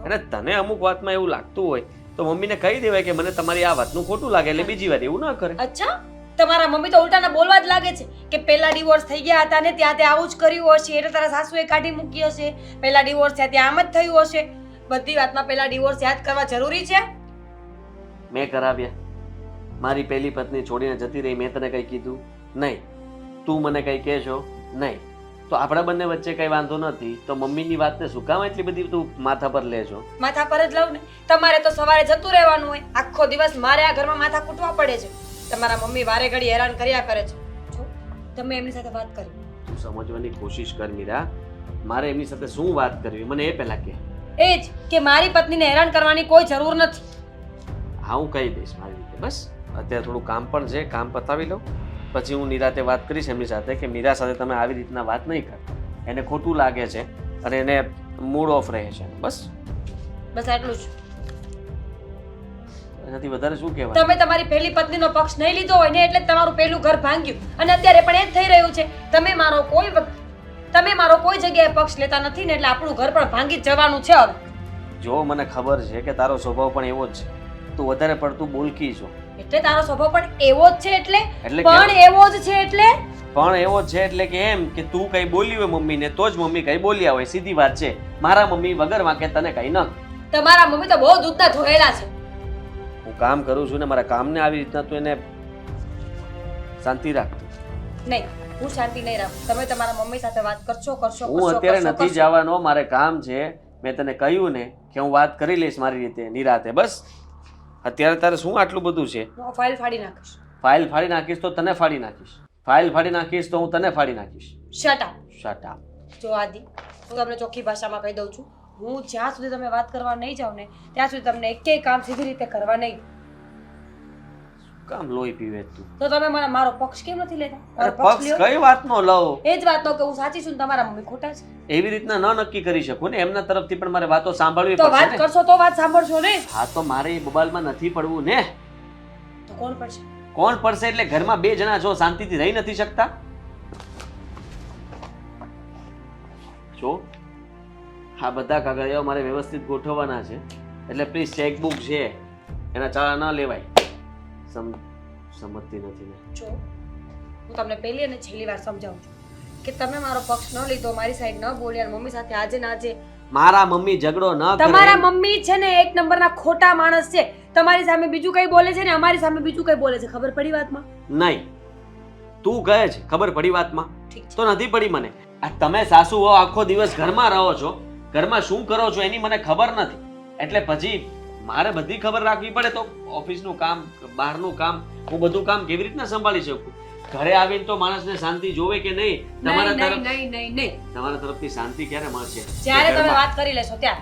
અને તને અમુક વાતમાં એવું લાગતું હોય તો મમ્મીને કહી દેવાય કે મને તમારી આ વાતનું ખોટું લાગે, એટલે બીજી વાર એવું ના કરે. અચ્છા, તમારા મમ્મી તો ઉલટાના બોલવા જ લાગે છે કે પહેલા ડિવોર્સ થઈ ગયા હતા ને ત્યાં તે આવું જ કર્યું હશે, એટલે તારા સાસુએ કાઢી મૂકી હશે. પહેલા ડિવોર્સ થયા ત્યાં આમ જ થયું હશે. બધી વાતમાં પહેલા ડિવોર્સ યાદ કરવા જરૂરી છે? મેં કરાવ્યા. મારી પહેલી પત્ની છોડીને જતી રહી, મેં તને કંઈ કીધું નહીં? તું મને કંઈ કહેશો નહીં? તો આપણા બંને વચ્ચે કંઈ વાંધો નથી, તો મમ્મીની વાતને શું કામ એટલી બધી તું માથા પર લેજો? માથા પર જ લઉં ને. તમારે તો સવારે જતું રહેવાનું હોય, આખો દિવસ મારે આ ઘરમાં માથા કૂટવા પડે છે. તમારા મમ્મી વારે ઘડી હેરાન કર્યા કરે છે. જો તમે એમની સાથે વાત કરી. તું સમજવાની કોશિશ કર મીરા. મારે એમની સાથે શું વાત કરવી મને એ પહેલા કહે. એ જ કે મારી પત્નીને હેરાન કરવાની કોઈ જરૂર નથી. હા, હું કહી દઈશ મારી રીતે. બસ અત્યારે થોડું કામ પણ છે, કામ પતાવી લઉં, પછી હું નિરાતે વાત કરીશ એમની સાથે કે મીરા સાથે તમે આવી રીતના વાત નહીં કરતા, એને ખોટું લાગે છે અને એને મૂડ ઓફ રહે છે. બસ બસ આટલું જ. એનાથી વધારે શું કહેવાય? તમે તમારી પહેલી પત્નીનો પક્ષ નહીં લીધો હોય ને એટલે જ તમારું પહેલું ઘર ભાંગ્યું અને અત્યારે પણ એ જ થઈ રહ્યું છે. તમે મારો કોઈ જગ્યાએ પક્ષ લેતા નથી ને એટલે આપણું ઘર પણ ભાંગી જ જવાનું છે હવે. જો મને ખબર છે કે તારો સ્વભાવ પણ એવો જ છે, તું વધારે પડતું બોલકી છો. એટલે તારો સ્વભાવ પણ એવો જ છે એટલે એટલે પણ એવો જ છે એટલે પણ એવો જ છે એટલે કે એમ કે તું કઈ બોલી હોય મમ્મીને તો જ મમ્મી કઈ બોલ્યા હોય. સીધી વાત છે. મારા મમ્મી વગર વાંકે તને કઈ ન. તમારા મમ્મી તો બહુ દૂધના ધોયેલા છે. હું કામ કરું છું ને મારા કામને આવી રીતના તું એને શાંતિ રાખ. નહીં, હું શાંતિ નહીં રાખું. તમે તમારા મમ્મી સાથે વાત કરશો. હું અત્યારે નથી જવાનો, મારે કામ છે. મેં તને કહ્યું ને કે હું વાત કરી લઈશ મારી રીતે નિરાતે. બસ અત્યારે તારે શું આટલું બધું છે? હું ફાઇલ ફાડી નાખીશ. ફાઇલ ફાડી નાખીશ તો તને ફાડી નાખીશ. ફાઇલ ફાડી નાખીશ તો હું તને ફાડી નાખીશ. Shut up. Shut up. જો આદિ, હું તમને ચોખ્ખી ભાષામાં કહી દઉં છું, હું જ્યાં સુધી તમે વાત કરવા નહીં જાવ ને ત્યાં સુધી તમને એકેય કામ સીધી રીતે કરવા નહીં. કામ લોહી પીવે તું? તો તમે મને મારો પક્ષ કેમ નથી લેતા? અરે મારો પક્ષ પક્ષ લ્યો. કઈ વાતનો લઉં? એ જ વાતનો કે હું સાચી છું ને તમારા મમ્મી ખોટા છે. એવી રીતના ન નક્કી કરી શકું ને. એમના તરફથી પણ મારે વાતો સાંભળવી તો વાત પડશે ને. કરશો તો વાત સાંભળશો ને. હા, તો મારે એ બબાલમાં નથી પડવું ને. તો કોણ પડશે? કોણ પડશે એટલે ઘરમાં બે જણા જો શાંતિથી રહી નથી શકતા? જો આ બધા કાગળિયાઓ મારે વ્યવસ્થિત ગોઠવવાના છે, એટલે પ્લીઝ ચેકબુક છે એના ચાળા ન લેવાય. સમજતી નથી ને. જો હું તમને પહેલી અને છેલ્લી વાર સમજાવું છું કે તમે મારો પક્ષ ન લીધો, મારી સાઈડ ન બોલ્યા, મમ્મી સાથે આજે ને આજે. મારા મમ્મી ઝઘડો ન કરે. તમારા મમ્મી છે ને એક નંબરના ખોટા માણસ છે. તમારી સામે બીજું કઈ બોલે છે ને અમારી સામે બીજું કઈ બોલે છે. ખબર પડી વાતમાં? નહીં, તું કહે છે ખબર પડી વાતમાં? ઠીક છે. તો નથી પડી મને. આ તમે સાસુ હો, આખો દિવસ ઘરમાં રહો છો, ઘરમાં શું કરો છો એની મને ખબર નથી. એટલે પછી મારે બધી ખબર રાખવી પડે તો ઓફિસનું કામ બહારનું કામ હું બધું કામ કેવી રીતના સંભાળી શકું? ઘરે આવીને તો માણસને શાંતિ જોવે કે નહીં? તમારા તરફ નહીં તમારા તરફથી શાંતિ ક્યારે મળશે? જ્યારે તમે ઘરમાં- વાત કરી લેશો ત્યારે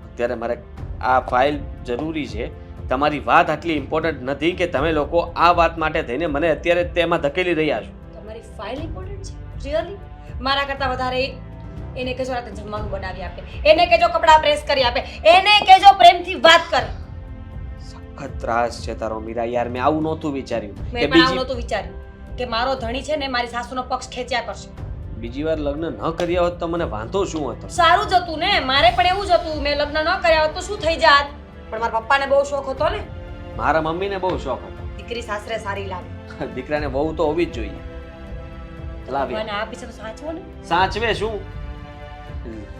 અત્યારે મારે આ ફાઇલ જરૂરી છે. તમારી વાત આટલી ઇમ્પોર્ટન્ટ નથી કે તમે લોકો આ વાત માટે થઈને મને અત્યારે તેમાં ધકેલી રહ્યા છો. તમારી ફાઇલ ઇમ્પોર્ટન્ટ છે રિયલી? મારા કરતાં વધારે એને કહેજો રાતે જમવાનું બનાવી આપે, એને કહેજો કપડાં પ્રેસ કરી આપે, એને કહેજો પ્રેમથી વાત કરે. સખત ત્રાસ છે તારો મીરા યાર. મેં આવું નહોતું વિચાર્યું કે મેં પણ આવું બીજી નહોતું વિચાર્યું કે મારો ધણી છે ને મારી સાસુનો પક્ષ ખેંચ્યા કરશે. બીજી વાર લગ્ન ન કર્યા હોત તો મને વાંધો શું હતો? સારું જ હતું ને, મારે પણ એવું જ હતું. મેં લગ્ન ન કર્યા હોત તો શું થઈ જાત? પણ મારા પપ્પાને બહુ શોખ હતો ને, મારા મમ્મીને બહુ શોખ હતો. દીકરી સાસરે સારી લાગે. દીકરાને બહુ તો હોવી જ જોઈએ. લાવી મને આ પીછે તો સાચવો ને. સાચવે શું?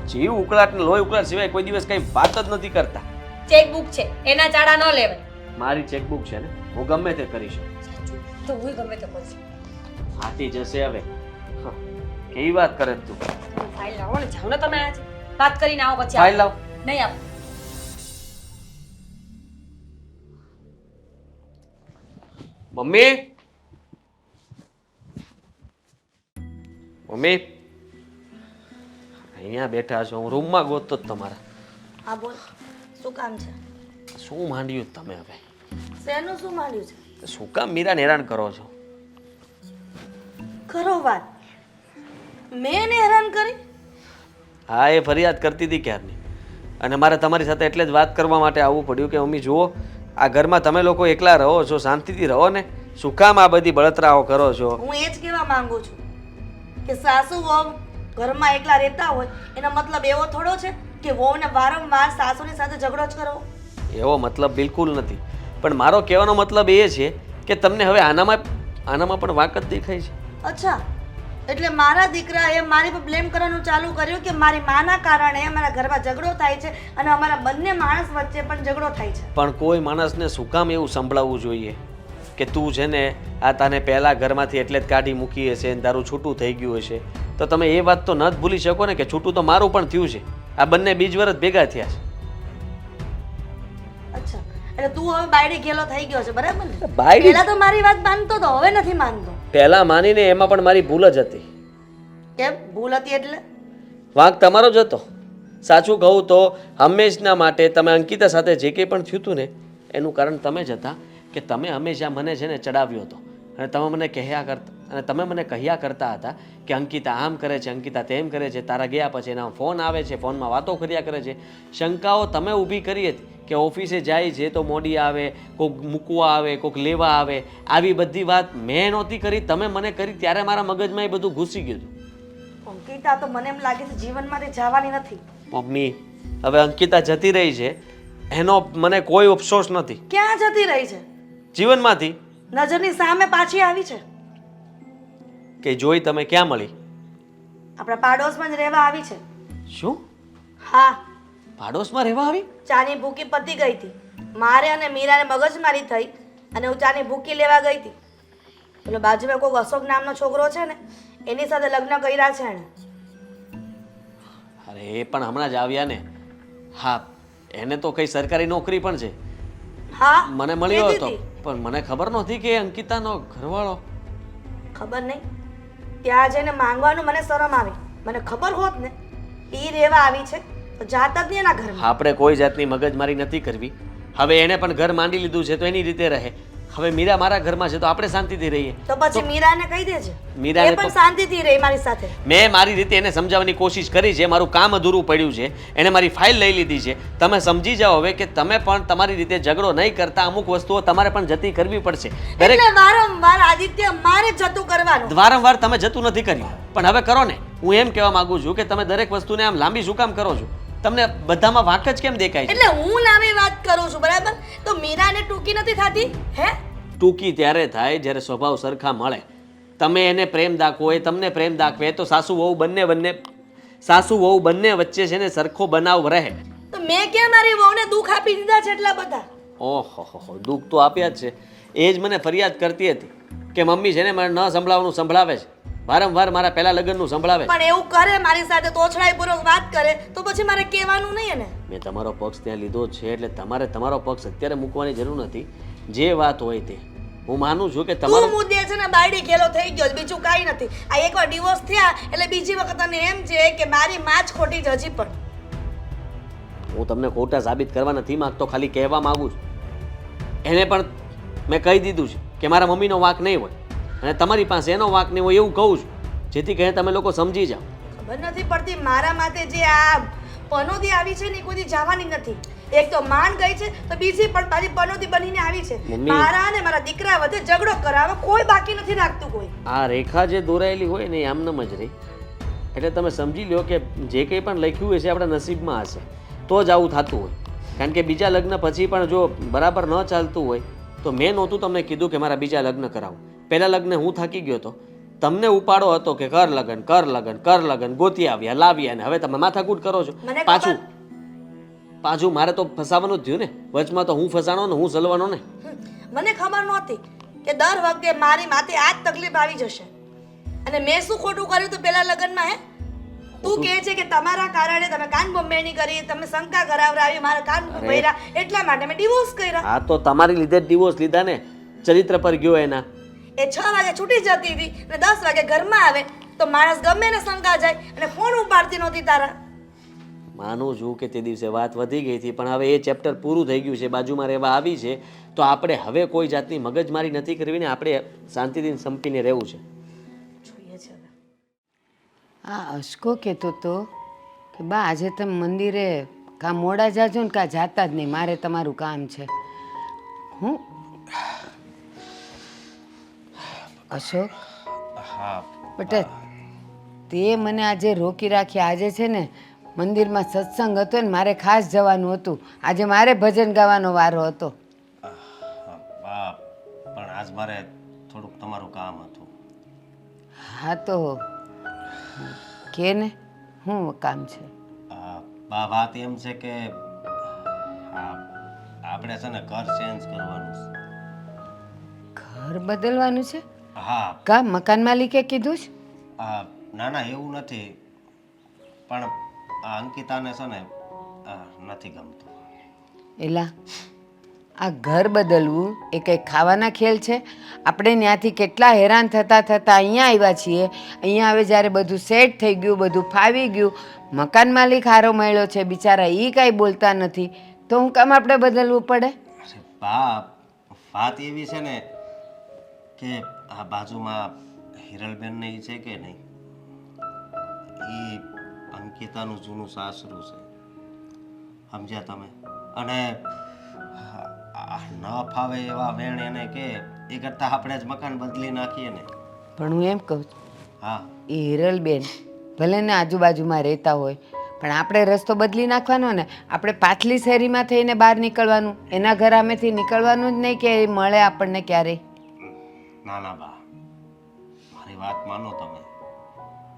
જીવ ઉકળાટ ને લોહી ઉકળાટ સિવાય કોઈ દિવસ કઈ વાત જ નથી કરતા. ચેકબુક છે એના ચાડા ન લેવાય. મારી ચેકબુક છે ને, હું ગમે તે કરી શકું. સાચું તો હું ગમે તે કરીશ. હાથી જશે હવે. હ, કેવી વાત કરે તું? તમે ફાઇલ લાવો ને, જાઓ ને તમે આજે વાત કરીને આવો પછી ફાઇલ લાવ. નહીં આવો. મમ્મી મમ્મી અહીંયા બેઠા છો, હું રૂમમાં ગોતતો જ તમારા. હા બોલ, શું કામ છે? શું માંડ્યું તમે હવે? શેનું શું માંડ્યું છે? શું કામ મીરાને હેરાન કરો છો? કરો વાત. મેં એને હેરાન કરી? હા, એ ફરિયાદ કરતી હતી ક્યારની, અને મારે તમારી સાથે એટલે જ વાત કરવા માટે આવવું પડ્યું કે મમ્મી જુઓ, આ ઘરમાં તમે લોકો એકલા રહો છો, શાંતિથી રહો ને. શું કામ આ બધી બળતરાઓ કરો છો? હું એ જ કહેવા માંગુ છું કે સાસુ વહુ ઘરમાં એકલા રહેતા હોય એનો મતલબ એવો થોડો છે કે વહુને વારંવાર સાસુની સાથે ઝઘડો જ કરવો. એવો મતલબ બિલકુલ નથી. પણ મારો કહેવાનો મતલબ એ છે કે તમને હવે આનામાં પણ વાંક જ દેખાય છે. અચ્છા, એટલે મારા દીકરાએ મારી પર બ્લેમ કરવાનું ચાલુ કર્યું કે મારી માના કારણે અમારા ઘરમાં ઝઘડો થાય છે અને અમારા બંને માણસ વચ્ચે પણ ઝઘડો થાય છે. પણ કોઈ માણસને શું કામ એવું સંભળાવવું જોઈએ કે તું છે ને આ તને પહેલા ઘરમાંથી એટલે જ કાઢી મૂકી હશે અને તારું છૂટું થઈ ગયું હશે? તો તમે એ વાત તો ન જ ભૂલી શકો ને કે છૂટું તો મારું પણ થયું છે. આ બંને બીજ વર્ષ ભેગા થયા છે. અચ્છા, એટલે તું હવે બાયડી ગેલો થઈ ગયો છે, બરાબર ને? બાયડી? પહેલા તો મારી વાત માનતો તો, હવે નથી માનતો. પહેલા માનીને એમાં પણ મારી ભૂલ જ હતી. કેમ ભૂલ હતી એટલે? વાંક તમારો જ હતો. સાચું કહું તો હંમેશના માટે તમે અંકિતા સાથે જે કંઈ પણ થયું હતું ને એનું કારણ તમે જ હતા કે તમે હંમેશા મને છે ને ચડાવ્યો હતો અને તમે મને કહ્યા કરતા હતા કે અંકિતા આમ કરે છે, અંકિતા તેમ કરે છે. તારા ગયા પછી એના ફોન આવે છે, ફોનમાં વાતો કર્યા કરે છે. શંકાઓ તમે ઊભી કરી હતી કે ઓફિસે જાય છે તો મોડી આવે, કોઈક મૂકવા આવે, કોઈક લેવા આવે. આવી બધી વાત મેં નહોતી કરી, તમે મને કરી. ત્યારે મારા મગજમાં એ બધું ઘૂસી ગયું હતું. અંકિતા તો મને એમ લાગે છે જીવનમાંથી જવાની નથી. મમ્મી, હવે અંકિતા જતી રહી છે એનો મને કોઈ અફસોસ નથી. ક્યાં જતી રહી છે? જીવનમાંથી નજરની સામે પાછી આવી છે. કે જોઈ તમે ક્યાં મળી? આપણા પાડોશમાં જ રહેવા આવી છે. શું? હા, પાડોશમાં રહેવા આવી? ચાની ભૂકી પતી ગઈ હતી. મારે અને મીરાને મગજમારી થઈ અને હું ચાની ભૂકી લેવા ગઈ હતી. પેલો બાજુમાં કોઈ અશોક નામનો છોકરો છે ને એની સાથે લગ્ન કર્યા છે એણે. અરે એ પણ હમણાં જ આવ્યા ને. હા, એને તો કઈ સરકારી નોકરી પણ છે. હા, મને મળ્યો કીધી હતો, હતી. પણ મને ખબર નહોતી કે અંકિતાનો ઘરવાળો. ખબર નહીં, ત્યાં જઈને માંગવાનું મને શરમ આવી. મને ખબર હોત ને ઈ રહેવા આવી છે તો જાત જ નહીં એના ઘરમાં. આપણે કોઈ જાતની મગજમારી નથી કરવી. હવે એને પણ ઘર માંડી લીધું છે તો એની રીતે રહે. હવે મીરા મારા ઘરમાં છે તો આપણે શાંતિથી રહીએ. તો પછી મીરાને કહી દેજે, મીરાને એ પણ તો- શાંતિથી રહે મારી સાથે. મેં મારી રીતે એને સમજાવવાની કોશિશ કરી છે. મારું કામ અધૂરું પડ્યું છે. એને મારી ફાઇલ લઈ લીધી છે. તમે સમજી જાઓ હવે કે તમે પણ તમારી રીતે ઝઘડો નહીં કરતા. અમુક વસ્તુઓ તમારે પણ જતી કરવી પડશે. દરેક એટલે વારંવાર આદિત્ય મારે જ જતું કરવાનું. વારંવાર તમે જતું નથી કર્યું, પણ હવે કરો ને. હું એમ કહેવા માંગુ છું કે તમે દરેક વસ્તુને આમ લાંબી શું કામ કરો છો? તમને બધામાં વાંક જ કેમ દેખાય છે? એટલે હું લાંબી વાત કરું છું, બરાબર? તો મીરાને ટૂંકી નથી થતી? હે? ટૂંકી ત્યારે થાય જ્યારે સ્વભાવ સરખા મળે. તમે એને પ્રેમ દાખવો, એ તમને પ્રેમ દાખવે તો સાસુ વહુ બંને વચ્ચે છે ને સરખો બનાવ રહે. તો મેં ક્યાં મારી વહુને દુઃખ આપી દીધા છે એટલા બધા? ઓહો, દુઃખ તો આપ્યા જ છે. એ જ મને ફરિયાદ કરતી હતી કે મમ્મી છે ને મને ન સંભળાવવાનું સંભળાવે છે. વારંવાર મારા પહેલા લગ્નનું સંભળાવે છે. પણ એવું કરે મારી સાથે તોછડાઈપૂર્વક વાત કરે તો પછી મારે કહેવાનું નહીં ને. મેં તમારો પક્ષ ત્યાં લીધો જ છે એટલે તમારે તમારો પક્ષ અત્યારે મૂકવાની જરૂર નથી. જે વાત હોય તે હું માનું છું કે તું તમારો મુદ્દે છે ને બાયડી ખેલો થઈ ગયો છે, બીજું કાંઈ નથી. આ એકવાર ડિવોર્સ થયા એટલે બીજી વખત તને એમ છે કે મારી માં જ ખોટી છે હજી પણ. હું તમને ખોટા સાબિત કરવા નથી માંગતો, ખાલી કહેવા માંગુ છું. એને પણ મેં કહી દીધું છે કે મારા મમ્મીનો વાંક નહીં હોય અને તમારી પાસે એનો વાંક નહીં હોય એવું કહું છું, જેથી કરીને તમે લોકો સમજી જાઓ. ખબર નથી પડતી મારા માથે જે આ પનોતી આવી છે ને એ કોઈ જવાની નથી. એક તો માન ગઈ છે તો બીજી પણ પાછી પનોતી બનીને આવી છે. મમ્મી. મારા ને મારા દીકરા વચ્ચે ઝઘડો કરાવે કોઈ બાકી નથી રાખતું કોઈ. આ રેખા જે દોરાયેલી હોય ને એ આમનામ જ રહી. એટલે તમે સમજી લો કે જે કંઈ પણ લખ્યું હોય છે આપણા નસીબમાં હશે તો જ આવું થતું હોય. કારણ કે બીજા લગ્ન પછી પણ જો બરાબર ન ચાલતું હોય તો મેં નહોતું તમને કીધું કે મારા બીજા લગ્ન કરાવો. પહેલા લગ્ન હું થાકી ગયો હતો, તમને ઉપાડો હતો કે કર લગ્ન કર લગ્ન કર લગ્ન, ગોતી આવ્યા લાવ્યા અને હવે તમે માથાકૂટ કરો છો. મને પાછું પાછું મારે તો ફસાવાનું જ થયું ને, વચમાં તો હું ફસાણો ને હું સલવાનો ને. મને ખબર નહોતી કે દર વખતે મારી માથે આ જ તકલીફ આવી જશે. અને મેં શું ખોટું કર્યું તું પેલા લગ્નમાં હે? તું કહે છે કે તમારા કારણે તમે કાન બોમ્બેની કરી, તમે શંકા કરાવરાવી, મારા કાન ભર્યા એટલા માટે મેં ડિવોર્સ કર્યા. હા તો તમારી લીધે જ ડિવોર્સ લીધા ને, ચરિત્ર પર ગયો એના. એ 6 વાગે છૂટી જતી હતી અને 10 વાગે ઘરમાં આવે તો માણસ ગમે ને શંકા જાય અને ફોન ઉપાડતી નહોતી તારા. માનું છું કે તે દિવસે વાત વધી ગઈ હતી પણ હવે એ ચેપ્ટર પૂરું થઈ ગયું છે, બાજુમાં રહેવા આવી છે તો આપણે હવે કોઈ જાતની મગજમારી નથી કરવી ને આપણે શાંતિથી સંપીને રહેવું છે. જોઈએ છે હવે. આ અશકો કહેતો હતો કે બા આજે તમે મંદિરે કાં મોડા જાજો ને કાં જાતા જ નહીં, મારે તમારું કામ છે. હું અશોક હા પટેલ તે મને આજે રોકી રાખી. આજે છે ને મંદિરમાં સત્સંગ હતો ને મારે ખાસ જવાનું હતું. આજે મારે ભજન ગાવાનો વારો હતો. હા, પણ આજ મારે થોડુંક તમારું કામ હતું. હા તો કે ને શું કામ છે? બા વાત એમ છે કે આપણે છે ને ઘર ચેન્જ કરવાનું છે. ઘર બદલવાનું છે? હા કા મકાન માલિકે કીધું છે? ના ના એવું નથી, પણ આ અંકિતાને છે ને નથી ગમતું. એલા આ ઘર બદલવું એ કંઈ ખાવાના ખેલ છે? આપણે ત્યાંથી કેટલા હેરાન થતાં થતાં અહીંયા આવ્યા છીએ. અહીંયા હવે જ્યારે બધું સેટ થઈ ગયું, બધું ફાવી ગયું, મકાન માલિક હારો મળ્યો છે, બિચારા એ કાંઈ બોલતા નથી, તો હું કામ આપણે બદલવું પડે? અરે બા વાત એવી છે ને કે આ બાજુમાં હિરલબેન ને છે કે નહીં, એ અંકિતાનું જૂનું સાસરું છે, સમજ્યા તમે? અને ન ફાવે એવા વેણ એને કે એ કરતા આપણે જ મકાન બદલી નાખીએ ને. પણ હું એમ કહું છું, હા એ હિરલબેન ભલે ને આજુબાજુમાં રહેતા હોય પણ આપણે રસ્તો બદલી નાખવાનો ને. આપણે પાછલી શેરીમાં થઈને બહાર નીકળવાનું, એના ઘર આમેથી નીકળવાનું જ નહીં કે એ મળે આપણને ક્યારેય. ના ના બા, મારી વાત માનો તમે,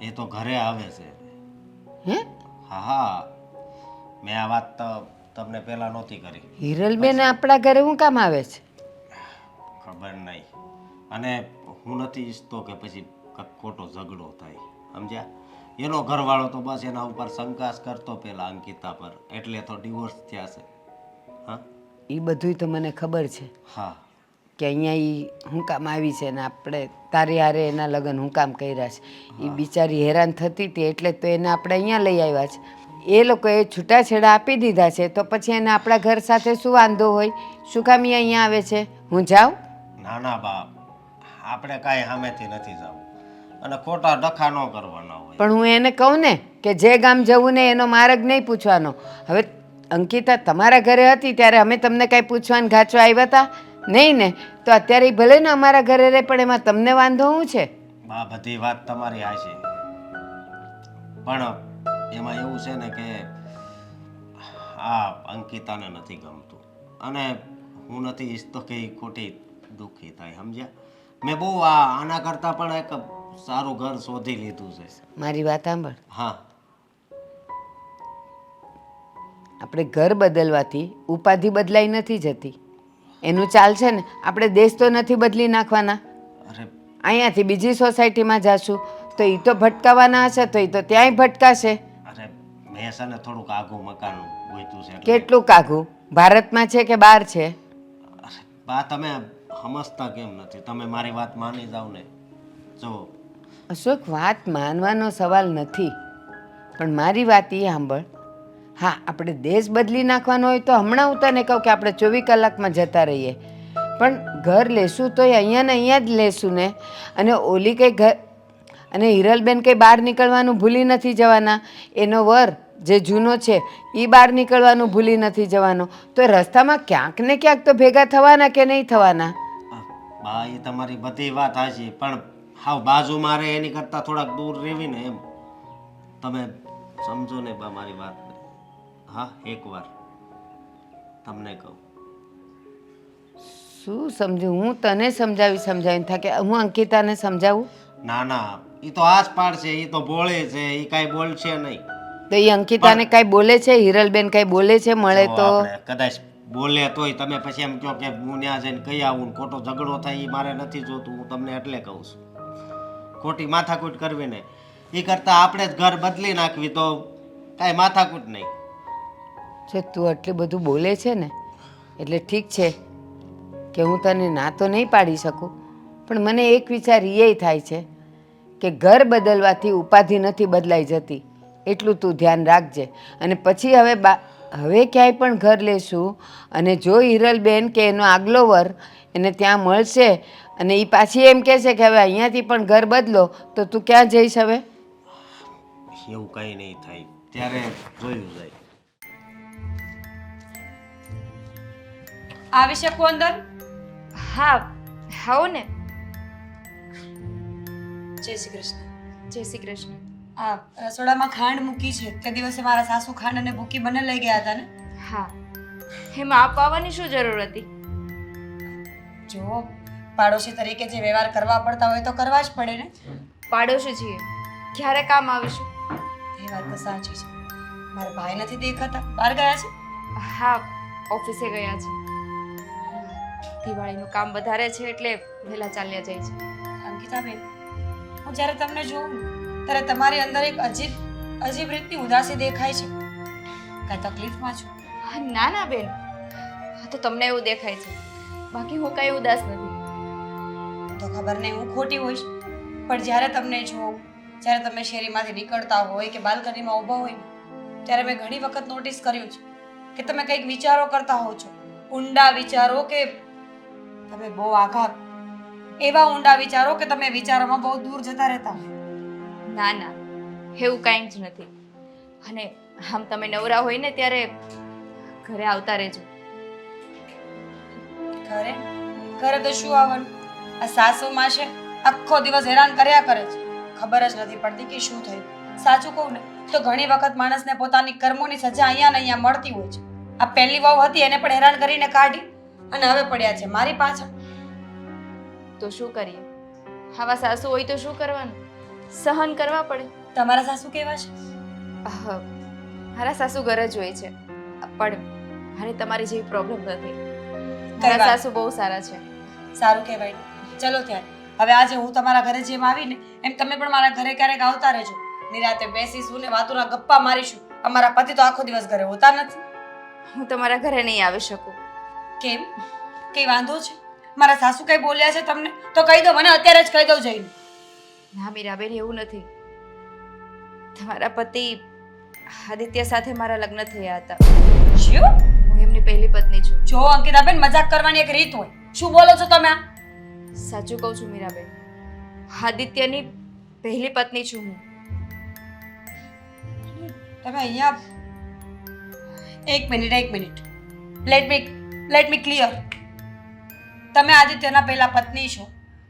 એ તો ઘરે આવે છે. હે? હા હા, મેં આ વાત તો તમને પહેલા નહોતી કરી. હિરલબેન આપણા ઘરે શું કામ આવે છે? ખબર નહીં, અને હું નથી ઈચ્છતો કે પછી ખોટો ઝઘડો થાય, સમજ્યા? એનો ઘરવાળો તો બસ એના ઉપર શંકાશ કરતો પેલા અંકિતા પર, એટલે તો ડિવોર્સ થયા છે. હા એ બધુંય તો મને ખબર છે હા કે અહીંયા એ હું કામ આવી છે ને આપણે તારી હારે એના લગ્ન હું કામ કર્યા છે. એ બિચારી હેરાન થતી હતી એટલે તો એને આપણે અહીંયા લઈ આવ્યા છે. એ લોકોએ છૂટાછેડા આપી દીધા છે તો પછી એને આપણા ઘર સાથે શું વાંધો હોય? શું કામ એ અહીંયા આવે છે? હું જાઉં? ના ના બા, આપણે કાંઈ સામેથી નથી જવું અને ખોટા ડખા ન કરવાના હોય. પણ હું એને કહું ને કે જે ગામ જવું ને એનો માર્ગ નહીં પૂછવાનો. હવે અંકિતા તમારા ઘરે હતી ત્યારે અમે તમને કાંઈ પૂછવાને ગાંચવા આવ્યા હતા નહીં ને? તો અત્યારે ઈ ભલે ને અમારા ઘરે રહે પણ એમાં તમને વાંધો શું છે? બા બધી વાત તમારી હાચી, પણ એમાં એવું છે ને કે આ અંકિતાને નથી ગમતું અને હું નથી ઈચ્છતો કે એ ખોટી દુઃખી થાય, સમજ્યા? મેં બહુ આના કરતાં પણ એક સારું ઘર શોધી લીધું છે. મારી વાત સાંભળ, હા આપણે ઘર બદલવાથી ઉપાધિ બદલાઈ નથી જતી. એનું ચાલશે ને, આપણે દેશ તો નથી બદલી નાખવાના. અરે અહીંયાથી બીજી સોસાયટીમાં જાશું તો એ તો ભટકાવાના હશે તો એ તો ત્યાંય ભટકાશે. અરે મેં છે ને થોડુંક આઘું મકાન ગોત્યું છે એટલે. કેટલું કાઘું? ભારતમાં છે કે બહાર છે? અરે બા તમે સમજતા કેમ નથી? તમે મારી વાત માની જાવ ને. જો અશોક, વાત માનવાનો સવાલ નથી, પણ મારી વાત એ સાંભળ. હા, આપણે દેશ બદલી નાખવાનો હોય તો હમણાં હું તને કહું કે આપણે 24 કલાકમાં જતા રહીએ, પણ ઘર લેશું તો અહીંયા ને અહીંયા જ લેશું ને. અને ઓલી કંઈ ઘર અને હિરલબેન કંઈ બહાર નીકળવાનું ભૂલી નથી જવાના. એનો વર જે જૂનો છે એ બહાર નીકળવાનું ભૂલી નથી જવાનો. તો રસ્તામાં ક્યાંક ને ક્યાંક તો ભેગા થવાના કે નહીં થવાના? બા એ તમારી બધી વાત હાચી, પણ હાવ બાજુમાં રહે એની કરતાં થોડાક દૂર રહેવી ને એમ. તમે સમજો ને બા મારી વાત. હા, એકવાર તમને કહું. શું સમજુ? હું તને સમજાવીને થાકે, હું અંકિતાને સમજાવું? ના ના, એ તો આસ પાડશે, એ તો બોલે છે, એ કાંઈ બોલશે નહીં. તો એ અંકિતાને કાંઈ બોલે છે? હિરલબેન કાંઈ બોલે છે? મળે તો આપણે કદાચ બોલે તોય તમે પછી એમ કહો કે હું ત્યાં જઈને કહી આવું ને ખોટો ઝઘડો થાય એ મારે નથી જોતું. હું તમને એટલે કહું છું, ખોટી માથાકૂટ કરવી ને એ કરતાં આપણે જ ઘર બદલી નાખવી તો કાંઈ માથાકૂટ નહીં. જો તું આટલું બધું બોલે છે ને એટલે ઠીક છે કે હું તને ના તો નહીં પાડી શકું, પણ મને એક વિચાર એ થાય છે કે ઘર બદલવાથી ઉપાધિ નથી બદલાઈ જતી, એટલું તું ધ્યાન રાખજે. અને પછી હવે ક્યાંય પણ ઘર લેશું અને જો હિરલબેન કે એનો આગલો વર એને ત્યાં મળશે અને એ પાછી એમ કહેશે કે હવે અહીંયાથી પણ ઘર બદલો, તો તું ક્યાં જઈશ? હવે એવું કંઈ નહીં થાય, ત્યારે જોયું જાય. આવી શકું અંદર? હા, આવો ને. જય શ્રી કૃષ્ણ. જય શ્રી કૃષ્ણ. આ રસોડામાં ખાંડ મૂકી છે, તે દિવસે મારા સાસુ ખાંડ અને ભૂકી બંને લઈ ગયા હતા ને. હા, એમાં આપ આવવાની શું જરૂર હતી? જો પાડોશી તરીકે જે વ્યવહાર કરવા પડતા હોય તો કરવા જ પડે ને. પાડોશી છીએ, ક્યારે કામ આવીશું? એ વાત તો સાચી છે. મારા ભાઈ નથી દેખાતા, બહાર ગયા છે. હા, ઓફિસે ગયા છે. દિવાળીનું કામ વધારે છે એટલે વહેલા ચાલ્યા જાય છે. અંકિતાબેન, હું જ્યારે તમને જોઉં ને ત્યારે તમારી અંદર એક અજીબ રીતની ઉદાસી દેખાય છે. કાંઈ તકલીફમાં છો? ના ના બેન, હા તો તમને એવું દેખાય છે, બાકી હું કાંઈ ઉદાસ નથી. તો ખબર નહીં હું ખોટી હોઈશ, પણ જ્યારે તમને જોઉં, જ્યારે તમે શેરીમાંથી નીકળતા હોય કે બાલ્કનીમાં ઊભા હોય ને ત્યારે મેં ઘણી વખત નોટિસ કર્યું છે કે તમે કંઈક વિચારો કરતા હો છો, ઊંડા વિચારો, કે તમે બહુ આઘા એવા ઊંડા વિચારો કે તમે વિચારોમાં બહુ દૂર જતા રહેતા હોય. ના ના, એવું કાંઈ જ નથી. અને આમ તમે નવરા હોય ને ત્યારે ઘરે આવતા રહેજો. ઘરે તો શું આવવાનું? આ સાસુમાં છે, આખો દિવસ હેરાન કર્યા કરે છે, ખબર જ નથી પડતી કે શું થયું. સાચું કહું ને તો ઘણી વખત માણસને પોતાની કર્મોની સજા અહીંયા ને અહીંયા મળતી હોય છે. આ પહેલી વહુ હતી એને પણ હેરાન કરીને કાઢી અને હવે પડ્યા છે મારી પાછળ. તો શું કરીએ? આવા સાસુ હોય તો શું કરવાનું? સહન કરવા પડે. તમારા સાસુ કેવા છે? મારા સાસુ ઘરે જ હોય છે, પણ મારે તમારી જેવી પ્રોબ્લેમ નથી. કઈ મારા વાત? સાસુ બહુ સારા છે. સારું કહેવાય. ચલો ત્યારે હવે આજે હું તમારા ઘરે જેમ આવીને એમ તમે પણ મારા ઘરે ક્યારેક આવતા રહેજો. નિરાતે બેસીશું ને વાતોના ગપ્પા મારીશું. અમારા પતિ તો આખો દિવસ ઘરે હોતા નથી. હું તમારા ઘરે નહીં આવી શકું. કેમ? કઈ વાંધો છે? મારા સાસુ કઈ બોલ્યા છે તમને તો કહી દો, મને અત્યારે જ કહી દો જઈને. ના મીરાબેન, એવું નથી. તમારા પતિ આદિત્ય સાથે મારા લગ્ન થયા હતા. શું? હું એમની પહેલી પત્ની છું. જો અંકિતાબેન, મજાક કરવાની એક રીત હોય. શું બોલો છો તમે આ? સાચું કહું છું મીરાબેન, આદિત્યની પહેલી પત્ની છું હું. તમે અહીંયા એક મિનિટ લેટ મી ક્લિયર. તમે આદિત્યના પહેલા પત્ની છો,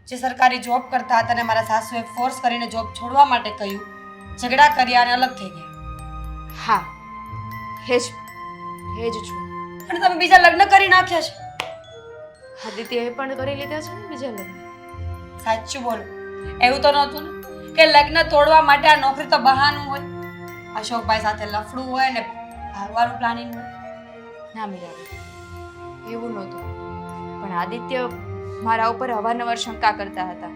જે સરકારી જોબ કરતા હતા અને મારા સાસુએ ફોર્સ કરીને જોબ છોડવા માટે કહ્યું, ઝઘડા કર્યા અને અલગ થઈ ગયા. હા, હે જ છું. અને તમે બીજા લગ્ન કરી નાખ્યા છે. આદિત્યએ પણ કરી લીધા છે ને બીજા લગ્ન. સાચું બોલો, એવું તો નહોતું ને કે લગ્ન તોડવા માટે આ નોકરી તો બહાનું હોય, અશોકભાઈ સાથે લફડું હોય ને ભાગવાનું પ્લાનિંગ હોય. ના મીરાબેન, એવું નહોતું, પણ આદિત્ય મારા ઉપર અવારનવાર શંકા કરતા હતા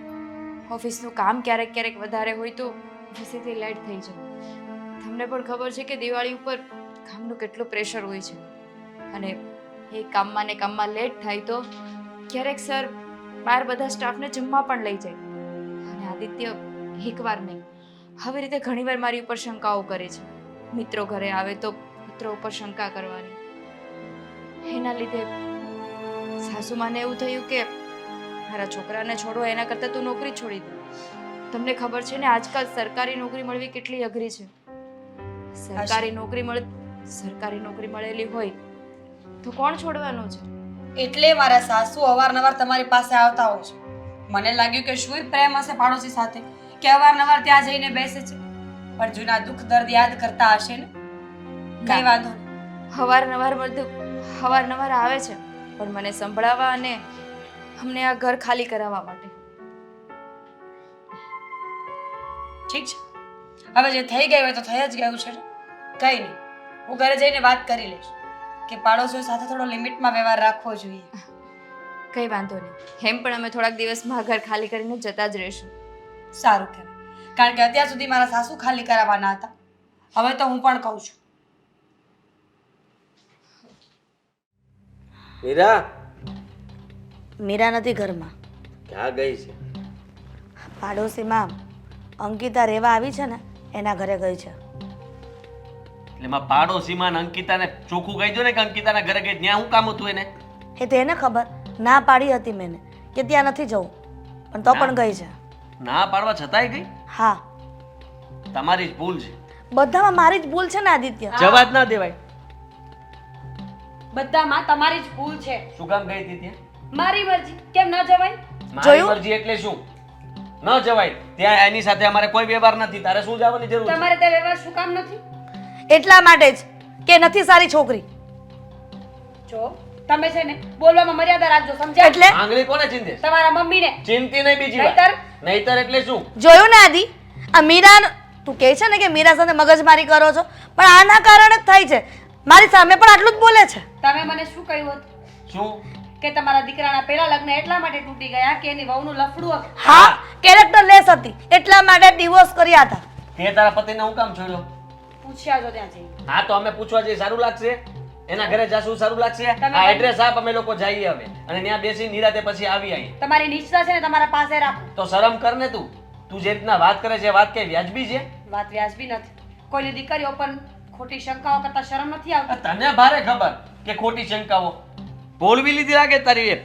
ઓફિસનું કામ ક્યારેક ક્યારેક વધારે હોય તો ઓફિસેથી લેટ થઈ જાય. તમને પણ ખબર છે કે દિવાળી ઉપર કામનું કેટલું પ્રેશર હોય છે અને એ કામમાં ને કામમાં લેટ થાય તો ક્યારેક સર બહાર બધા સ્ટાફને જમવા પણ લઈ જાય. અને આદિત્ય એકવાર નહીં, આવી રીતે ઘણીવાર મારી ઉપર શંકાઓ કરે છે. મિત્રો ઘરે આવે તો મિત્રો ઉપર શંકા કરવાની. એના લીધે સાસુમાને એવું થયું કે મારા છોકરાને છોડો એના કરતાં તું નોકરી છોડી દે. તમને ખબર છે ને આજકાલ સરકારી નોકરી મળવી કેટલી અઘરી છે. સરકારી નોકરી મળેલી હોય તો કોણ છોડવાનું છે? એટલે મારા સાસુ અવારનવાર તમારી પાસે આવતા હોય છે. મને લાગ્યું કે શું પ્રેમ હશે પાડોશી સાથે કે અવારનવાર ત્યાં જઈને બેસે છે, પણ જૂના દુઃખ દર્દ યાદ કરતા હશે ને. કઈ વાંધો નહીં, હવારનવાર આવે છે પણ મને સંભળાવવા અને અમને આ ઘર ખાલી કરાવવા માટે. ઠીક છે, હવે જે થઈ ગયું હોય તો થઈ જ ગયું છે. કઈ નહીં, હું ઘરે જઈને વાત કરી લઈશ કે પાડોશીઓ સાથે થોડો લિમિટમાં વ્યવહાર રાખવો જોઈએ. કઈ વાંધો નહીં, એમ પણ અમે થોડાક દિવસમાં ઘર ખાલી કરીને જતા જ રહીશું. સારું કહેવાય, કારણ કે અત્યાર સુધી મારા સાસુ ખાલી કરાવવાના હતા. હવે તો હું પણ કહું છું. મીરા મીરા નથી ઘરમાં. ક્યાં ગઈ છે? પાડોશીમાં અંકિતા રહેવા આવી છે ને એના ઘરે ગઈ છે. એટલે એમાં પાડોશીમાં ને અંકિતાને ચોખ્ખું કહી દો ને કે અંકિતાના ઘરે ગઈ. ત્યાં શું કામ હતું એને? એ તો એને ખબર, ના પાડી હતી મેં કે ત્યાં નથી જવું, પણ તો પણ ગઈ છે. ના પાડવા છતાંય ગઈ? હા, તમારી જ ભૂલ છે. બધામાં મારી જ ભૂલ છે ને આદિત્ય. જવા જ ના દેવાય. બધામાં તમારી જ ભૂલ છે. શું કામ ગઈ હતી ત્યાં? મારી મરજી, કેમ ન જવાય? મારી જોયું? મરજી એટલે શું? ન જવાય. ત્યાં એની સાથે અમારે કોઈ વ્યવહાર નથી. તારે શું જવાની જરૂર છે? તમારે તે વ્યવહાર શું કામ નથી? એટલા માટે જ કે નથી સારી છોકરી. જો તમે છે ને બોલવામાં મર્યાદા રાખજો, સમજ્યા? એટલે આંગળી કોને ચીંધે? તમારા મમ્મીને. ચિંતી નહીં બીજી વાર. નહીંતર? નહીંતર એટલે શું? જોયું ને આદિ, આ મીરા, તું કહે છે ને કે મીરા સાથે મગજમારી કરો છો, પણ આના કારણે જ થાય છે. મારી સામે પણ આટલું જ બોલે છે. તમે મને શું કહ્યું હતું શું? કે તમારા દીકરાના પહેલા લગ્ન એટલા માટે તૂટી ગયા કે એની વહુનું લફડું હતું. હા, કેરેક્ટર લેસ હતી એટલા માટે ડિવોર્સ કર્યા હતા. તે તારા પતિને હું કામ છોડ્યો? પૂછ્યા જો ત્યાં જઈને. હા તો અમે પૂછવા જઈએ, સારું લાગશે? એના ઘરે જાશું સારું લાગશે? તમે આ એડ્રેસ આપ, અમે લોકો જઈએ હવે અને ત્યાં બેસી નિરાતે પછી આવી આવીએ. તમારી નિષ્ઠા છે ને તમારા પાસે રાખો. તો શરમ કર ને તું. તું જે રીતના વાત કરે છે વાત કઈ વ્યાજબી છે? વાત વ્યાજબી નથી. કોઈની દીકરીઓ પર ખોટી શંકાઓ કરતા શરમ નથી આવતી. તને ભારે ખબર કે ખોટી શંકાઓ બોલવી લીધી લાગે તારી. એ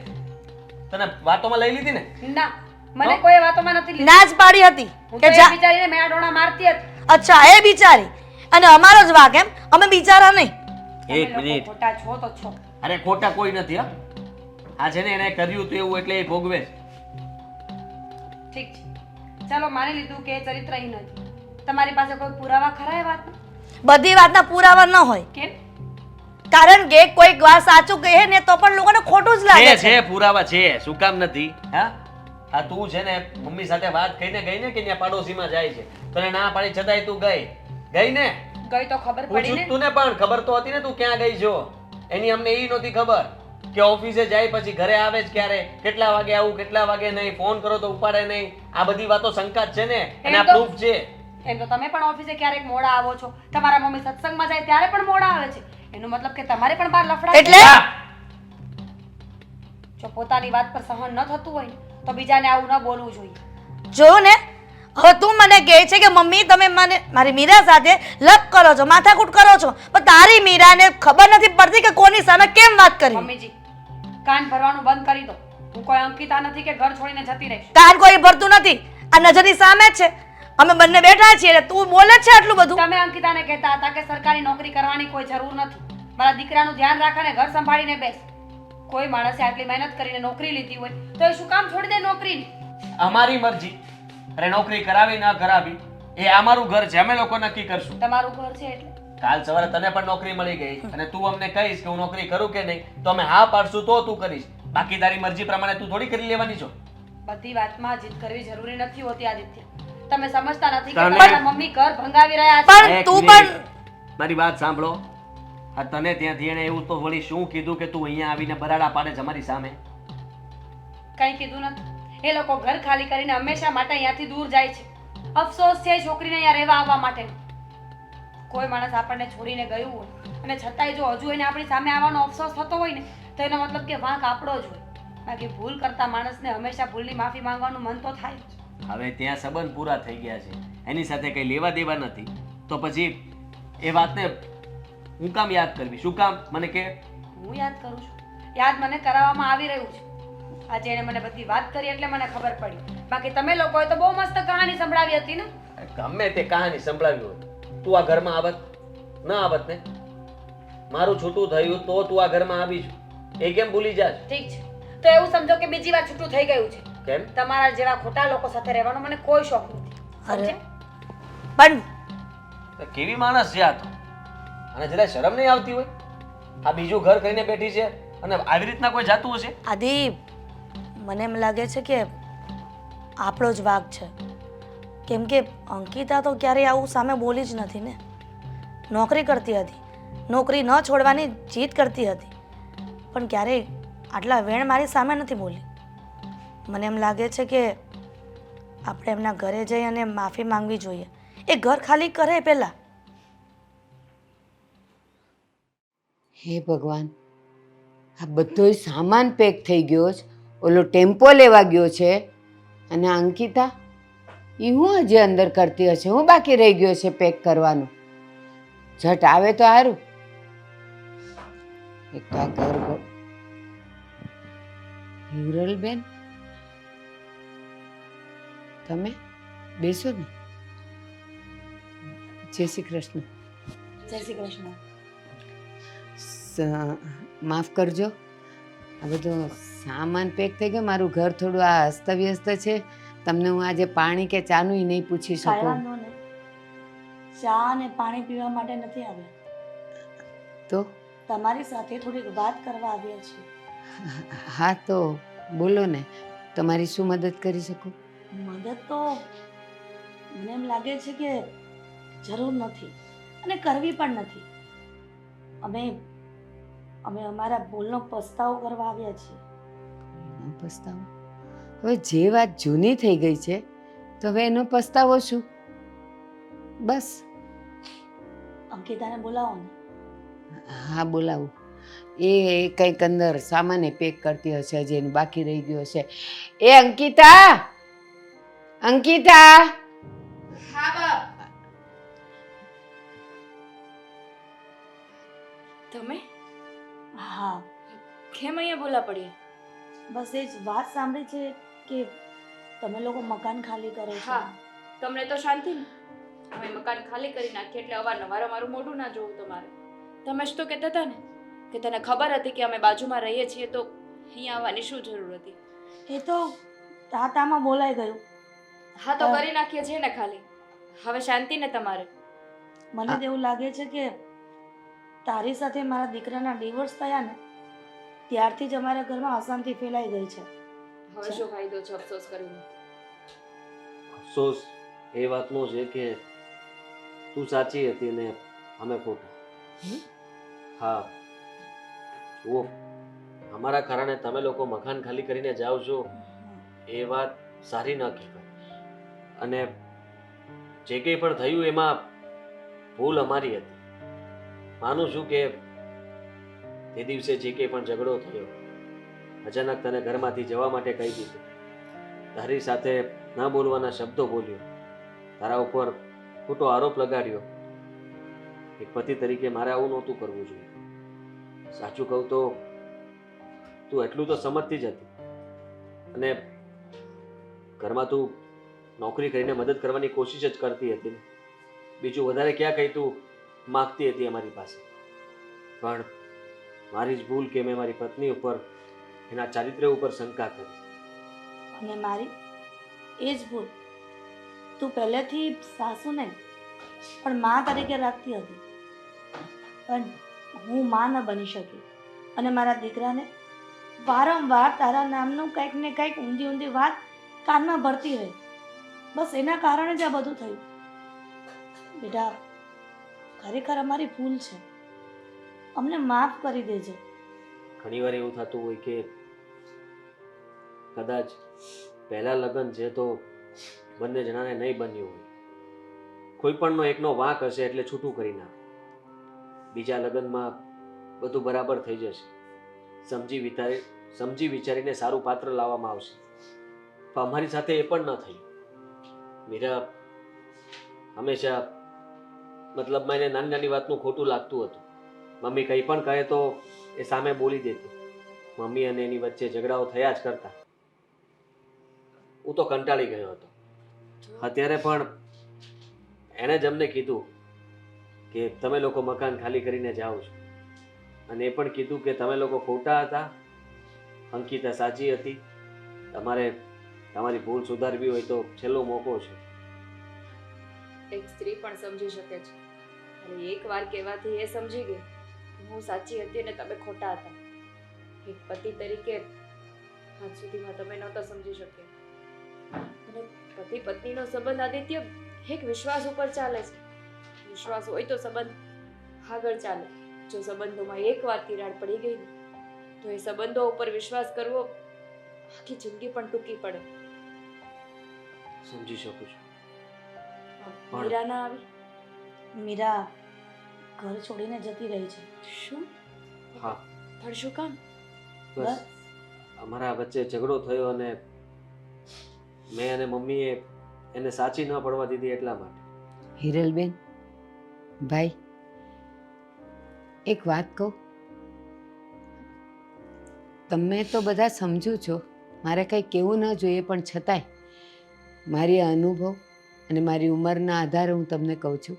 તને વાતોમાં લઈ લીધી ને? ના, મને કોઈ વાતોમાં નથી લીધી. ના જ પાડી હતી હું કે તો જા. એ વિચારીને મેં આ ડોણા મારતી હતી. અચ્છા, એ બિચારી અને અમારો જ વાક એમ? અમે બિચારા નહીં. તમે એક લોકો મિનિટ. ખોટા છો તો છો. અરે ખોટા કોઈ નથી. હા આ છે ને એને કર્યું તું એવું એટલે એ ભોગવે છે. ઠીક છે, ચાલો માની લીધું કે એ ચરિત્રહીન હતી. તમારી પાસે કોઈ પુરાવા ખરા એ વાતના? બધી વાતના પુરાવા ન હોય, કેમ? કારણ કે કોઈક વાત સાચું કહે ને તો પણ લોકોને ખોટું જ લાગે છે. છે પુરાવા છે, શું કામ નથી? હા આ તું છે ને મમ્મી સાથે વાત કહીને ગઈ ને કે ત્યાં પાડોશીમાં જાય છે, તને ના પાડી છતાંય તું ગઈ ને? ગઈ તો ખબર પડી પૂછ્યું ને. તું ને પણ ખબર તો હતી ને તું ક્યાં ગઈ છો. એની અમને એ નહોતી ખબર કે ઓફિસે જાય પછી ઘરે આવે જ ક્યારે, કેટલા વાગે આવું કેટલા વાગે નહીં, ફોન કરો તો ઉપાડે નહીં. આ બધી વાતો શંકા જ છે ને, અને આ એમ તો- પ્રૂફ છે. એમ તો તમે પણ ઓફિસે ક્યારેક મોડા આવો છો, તમારા મમ્મી સત્સંગમાં જાય ત્યારે પણ મોડા આવે છે. એનો મતલબ કે તમારે પણ બહાર લફડા છે. એટલે જો પોતાની વાત પર સહન ન થતું હોય ને, તો બીજાને આવું ન બોલવું જોઈએ. જોયું ને, હવે તું મને કહે છે કે મમ્મી તમે મને મારી મીરા સાથે લપ કરો છો, માથાકૂટ કરો છો, પણ તારી મીરાને ખબર નથી પડતી કે કોની સામે કેમ વાત કરવી. મમ્મીજી, કાન ભરવાનું બંધ કરી દો. હું કોઈ અંકિતા નથી કે ઘર છોડીને જતી રહીશ. કાન કોઈ ભરતું નથી, આ નજરની સામે જ છે. અમે બંને બેઠા છીએ એટલે તું બોલે જ છે આટલું બધું. તમે અંકિતાને કહેતા હતા કે સરકારી નોકરી કરવાની કોઈ જરૂર નથી, મારા દીકરાનું ધ્યાન રાખીને ઘર સંભાળીને બેસ. કોઈ માણસે આટલી મહેનત કરીને નોકરી લીધી હોય તો એ શું કામ છોડી દે નોકરીને? અમારી મરજી. અરે નોકરી કરાવી ના કરાવી એ અમારું ઘર છે, અમે લોકો નક્કી કરશું. તમારું ઘર છે એટલે કાલ સવારે તને પણ નોકરી મળી ગઈ અને તું અમને કહીશ કે હું નોકરી કરું કે નહીં, તો અમે હા પાડશું તો તું કરીશ. બાકી તારી મરજી પ્રમાણે તું થોડી કરી લેવાની છો. બધી વાતમાં જીદ કરવી જરૂરી નથી હોતી આદિત્ય. તમે સમજતા નથી કે તમે- તમારા મમ્મી ઘર ભંગાવી રહ્યા છે. પણ એક તું મિનિટ. પણ મારી વાત સાંભળો. આ તને ત્યાંથી એને એવું તો વળી શું કીધું કે તું અહીંયા આવીને બરાડા પાડે છે અમારી સામે? કંઈ કીધું નથી. એ લોકો ઘર ખાલી કરીને હંમેશા માટે અહીંયાથી દૂર જાય છે. અફસોસ છે એ છોકરીને અહીંયા રહેવા આવવા માટે. કોઈ માણસ આપણને છોડીને ગયું હોય અને છતાંય જો હજુ એને આપણી સામે આવવાનો અફસોસ થતો હોય ને તો એનો મતલબ કે વાંક આપણો જ હોય. બાકી ભૂલ કરતા માણસને હંમેશા ભૂલની માફી માંગવાનું મન તો થાય જ. હવે ત્યાં સંબંધ પૂરા થઈ ગયા છે, એની સાથે કંઈ લેવા દેવા નથી, તો પછી એ વાતને હું કામ યાદ કરવી? શું કામ મને કે? હું યાદ કરું છું. યાદ મને કરાવવામાં આવી રહ્યું છે. આજે એને મને બધી વાત કરી એટલે મને ખબર પડી. બાકી તમે લોકોએ તો બહુ મસ્ત કહાની સંભળાવી હતી ને. ગમે તે કહાની સંભળાવી હોય, તું આ ઘરમાં આવત ન આવત ને? મારું છૂટું થયું તો તું આ ઘરમાં આવી છું, એ કેમ ભૂલી જાશ? ઠીક છે, તો એવું સમજો કે બીજી વાર છૂટું થઈ ગયું છે. કેમ? તમારા જેવા ખોટા લોકો સાથે રહેવાનો મને કોઈ શોખ નથી. અરે પણ કેવી માણસ છે આ તો? અને જરા શરમ નહીં આવતી હોય? આ બીજું ઘર કરીને બેઠી છે અને આવી રીતના કોઈ જાતું હશે? આદિ, મને એમ લાગે છે કે આપણો જ વાંક છે. કેમ કે અંકિતા તો ક્યારેય આવું સામે બોલી જ નથી ને. નોકરી કરતી હતી, નોકરી ન છોડવાની જીદ કરતી હતી, પણ ક્યારેય આટલા વેણ મારી સામે નથી બોલી. મને એમ લાગે છે કે આપણે એમના ઘરે જઈ અને માફી માંગવી જોઈએ. એ ઘર ખાલી કરે પહેલાં. હે ભગવાન, આ બધોય સામાન પેક થઈ ગયો છે, ઓલો ટેમ્પો લેવા ગયો છે, અને અંકિતા એ હું હજી અંદર કરતી હશે? હું બાકી રહી ગયો છે પેક કરવાનું? ઝટ આવે તો સારું. એક તો આ ઘર હિરલબેન, તમે બેસો ને. જય શ્રી કૃષ્ણ. જય શ્રી કૃષ્ણ. માફ કરજો, આ બધો સામાન પેક થઈ ગયો. મારું ઘર થોડું આ અસ્તવ્યસ્ત છે. તમને હું આજે પાણી કે ચાનું નહીં પૂછી કાંઈ શકું. વાંધો નહીં. ચા અને પાણી પીવા માટે નથી આવ્યા, તો તમારી સાથે થોડીક વાત કરવા આવ્યા છીએ. હા, તો બોલો ને, તમારી શું મદદ કરી શકું? મદદ તો મને એમ લાગે છે કે જરૂર નથી અને કરવી પણ નથી. અમે અમારા ભૂલનો પસ્તાવો કરવા આવ્યા છીએ. એનો પસ્તાવો? હવે જે વાત જૂની થઈ ગઈ છે તો હવે એનો પસ્તાવો શું? બસ. અંકિતાને બોલાવો ને. હા, બોલાવું. એ કંઈક અંદર સામાને પેક કરતી હશે, હજી એનું બાકી રહી ગયું હશે. એ અંકિતા! અંકિતા! હા બા. તમે હા, કેમ અહીંયા બોલા પડી? બસ એ જ વાત સાંભળી છે કે તમે લોકો મકાન ખાલી કરો છો. હા, તમને તો શાંતિ ને? અમે મકાન ખાલી કરી નાખીએ એટલે અવારનવાર અમારું મોઢું ના જોવું તમારે. તમે જ તો કહેતા હતા ને કે તને ખબર હતી કે અમે બાજુમાં રહીએ છીએ, તો અહીંયા આવવાની શું જરૂર હતી? એ તો તાતામાં બોલાઈ ગયું. હા, તો કરી નાખીએ છીએ ને ખાલી. હવે શાંતિ ને તમારે? મને તો એવું લાગે છે કે તારી સાથે મારા દીકરાના ડિવોર્સ થયા ને ત્યારથી જ અમારા ઘરમાં અશાંતિ ફેલાઈ ગઈ છે. હવે શું ફાયદો છે અફસોસ કરીને? અફસોસ એ વાતનો છે કે તું સાચી હતી ને અમે ખોટા. હા, જુઓ, અમારા કારણે તમે લોકો મકાન ખાલી કરીને જાઓ છો એ વાત સારી ન કહેવાય. અને જે કંઈ પણ થયું એમાં ભૂલ અમારી હતી. માનું છું કે તે દિવસે જે કંઈ પણ ઝઘડો થયો, અચાનક તને ઘરમાંથી જવા માટે કહી દીધું, તારી સાથે ન બોલવાના શબ્દો બોલ્યો, તારા ઉપર ખોટો આરોપ લગાડ્યો. એક પતિ તરીકે મારે આવું નહોતું કરવું જોઈએ. સાચું કહું તો તું એટલું તો સમજતી જ હતી, અને ઘરમાં તું નોકરી કરીને મદદ કરવાની કોશિશ જ કરતી હતી ને. બીજું વધારે ક્યાં કંઈ તું માગતી હતી અમારી પાસે. પણ મારી જ ભૂલ કે મેં મારી પત્ની ઉપર, એના ચારિત્ર્ય ઉપર શંકા કરી. અને મારી એ જ ભૂલ. તું પહેલેથી સાસુ નહીં પણ મા તરીકે રાખતી હતી, પણ હું મા ન બની શકી અને મારા દીકરાને વારંવાર તારા નામનું કંઈક ને કંઈક ઊંધી ઊંધી વાત કાનમાં ભરતી રહી. બસ એના કારણે જ આ બધું થયું. બેટા, ખરેખર અમારી ભૂલ છે, અમને માફ કરી દેજે. ઘણીવાર એવું થતું હોય કે કદાચ પહેલા લગ્ન છે તો બંને જણાને નહીં બન્યું હોય. કોઈ પણનો એકનો વાંક હશે એટલે છૂટું કરી નાખ. બીજા લગ્નમાં બધું બરાબર થઈ જશે. સમજી વિચારીને સારું પાત્ર લાવવામાં આવશે. પણ અમારી સાથે એ પણ ન થયું. મીરા હંમેશા મતલબમાં એને નાની નાની વાતનું ખોટું લાગતું હતું. મમ્મી કંઈ પણ કહે તો એ સામે બોલી દેતી. મમ્મી અને એની વચ્ચે ઝઘડાઓ થયા જ કરતા. હું તો કંટાળી ગયો હતો. અત્યારે પણ એણે જ અમને કીધું કે તમે લોકો મકાન ખાલી કરીને જાઓ છો, અને એ પણ કીધું કે તમે લોકો ખોટા હતા, અંકિતા સાચી હતી. તમારે તમારી ભૂલ સુધારવી હોય તો છેલ્લો મોકો છે. એક સ્ત્રી પણ સમજી શકે છે, અને એક વાર કહેવાથી એ સમજી ગઈ કે હું સાચી હતી અને તમે ખોટા હતા. એક પતિ તરીકે આજ સુધીમાં તમે નહોતા સમજી શક્યા. અને પતિ પત્નીનો સંબંધ આદિત્ય એક વિશ્વાસ ઉપર ચાલે છે. વિશ્વાસ હોય તો સંબંધ આગળ ચાલે. જો સંબંધોમાં એક વાર તિરાડ પડી ગઈ ને તો એ સંબંધો ઉપર વિશ્વાસ કરવો આખી જિંદગી પણ ટૂંકી પડે. સમજી શકું છું. મીરા ના આવી? મીરા ઘર છોડીને જતી રહી છે. શું? હા, પણ શું કામ? બસ અમારા વચ્ચે ઝઘડો થયો અને મેં અને મમ્મીએ એને સાચી ન પડવા દીધી એટલા માટે. હિરલબેન, ભાઈ, એક વાત કહું, તમે તો બધા સમજો છો, મારે કંઈ કહેવું ન જોઈએ, પણ છતાંય મારી અનુભવ અને મારી ઉંમરના આધારે હું તમને કહું છું,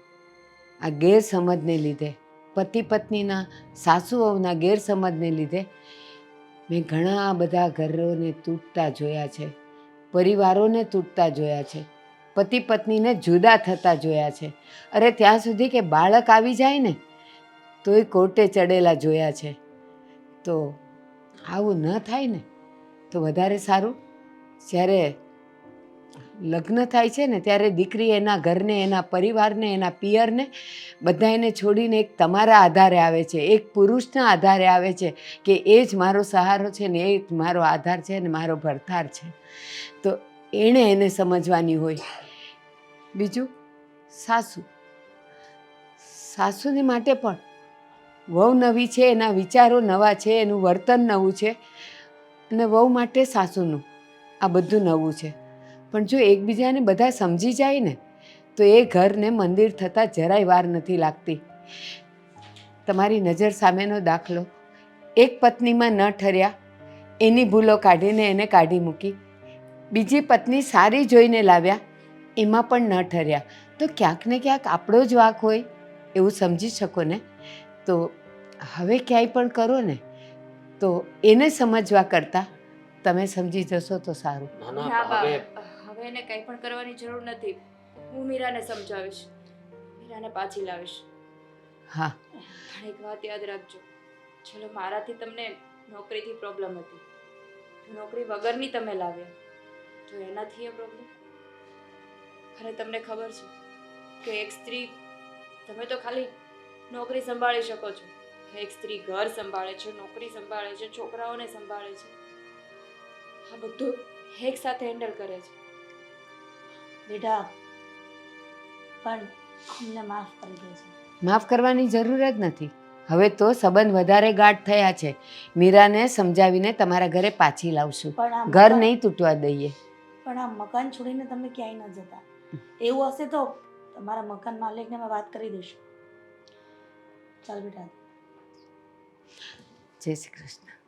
આ ગેરસમજને લીધે, પતિ પત્નીના સાસુ વહુના ગેરસમજને લીધે મેં ઘણા બધા ઘરોને તૂટતા જોયા છે, પરિવારોને તૂટતા જોયા છે, પતિ પત્નીને જુદા થતા જોયા છે. અરે ત્યાં સુધી કે બાળક આવી જાય ને તોય કોર્ટે ચડેલા જોયા છે. તો આવું ન થાય ને તો વધારે સારું. જ્યારે લગ્ન થાય છે ને ત્યારે દીકરી એના ઘરને, એના પરિવારને, એના પિયરને બધા એને છોડીને એક તમારા આધારે આવે છે, એક પુરુષના આધારે આવે છે કે એ જ મારો સહારો છે ને એ જ મારો આધાર છે ને મારો ભરતાર છે. તો એણે એને સમજવાની હોય. બીજું, સાસુને માટે પણ વહુ નવી છે, એના વિચારો નવા છે, એનું વર્તન નવું છે, અને વહુ માટે સાસુનું આ બધું નવું છે. પણ જો એકબીજાને બધા સમજી જાય ને તો એ ઘરને મંદિર થતાં જરાય વાર નથી લાગતી. તમારી નજર સામેનો દાખલો, એક પત્નીમાં ન ઠર્યા, એની ભૂલો કાઢીને એને કાઢી મૂકી, બીજી પત્ની સારી જોઈને લાવ્યા, એમાં પણ ન ઠર્યા. તો ક્યાંક ને ક્યાંક આપણો જ વાંક હોય એવું સમજી શકો ને. તો હવે ક્યાંય પણ કરો ને તો એને સમજવા કરતાં તમે સમજી જશો તો સારું. ના ના ના, બા, હવે હવે એને કંઈ પણ કરવાની જરૂર નથી. હું મીરાને સમજાવીશ, મીરાને પાછી લાવીશ. હા, પણ એક વાત યાદ રાખજો, ચલો મારાથી તમને નોકરીથી પ્રોબ્લેમ હતી, નોકરી વગરની તમે લાવ્યા તો એનાથી એ પ્રોબ્લેમ. અને તમને ખબર છે કે એક સ્ત્રી, તમે તો ખાલી નોકરી સંભાળી શકો છો, એક સ્ત્રી ઘર સંભાળે છે, નોકરી સંભાળે છે, છોકરાઓને સંભાળે છે, આ બધું એક સાથે હેન્ડલ કરે છે. બેટા પણ અમને માફ કરી દે છે. માફ કરવાની જરૂર જ નથી. હવે તો સંબંધ વધારે ગાઢ થયા છે. મીરાને સમજાવીને તમારા ઘરે પાછી લાવશું, પણ આ ઘર મકાન- નહીં તૂટવા દઈએ. પણ આ મકાન છોડીને તમે ક્યાંય ન જતા. એવું હશે તો તમારા મકાન માલિકને અમે વાત કરી દઈશું. ચાલ બેટા. જય શ્રી કૃષ્ણ.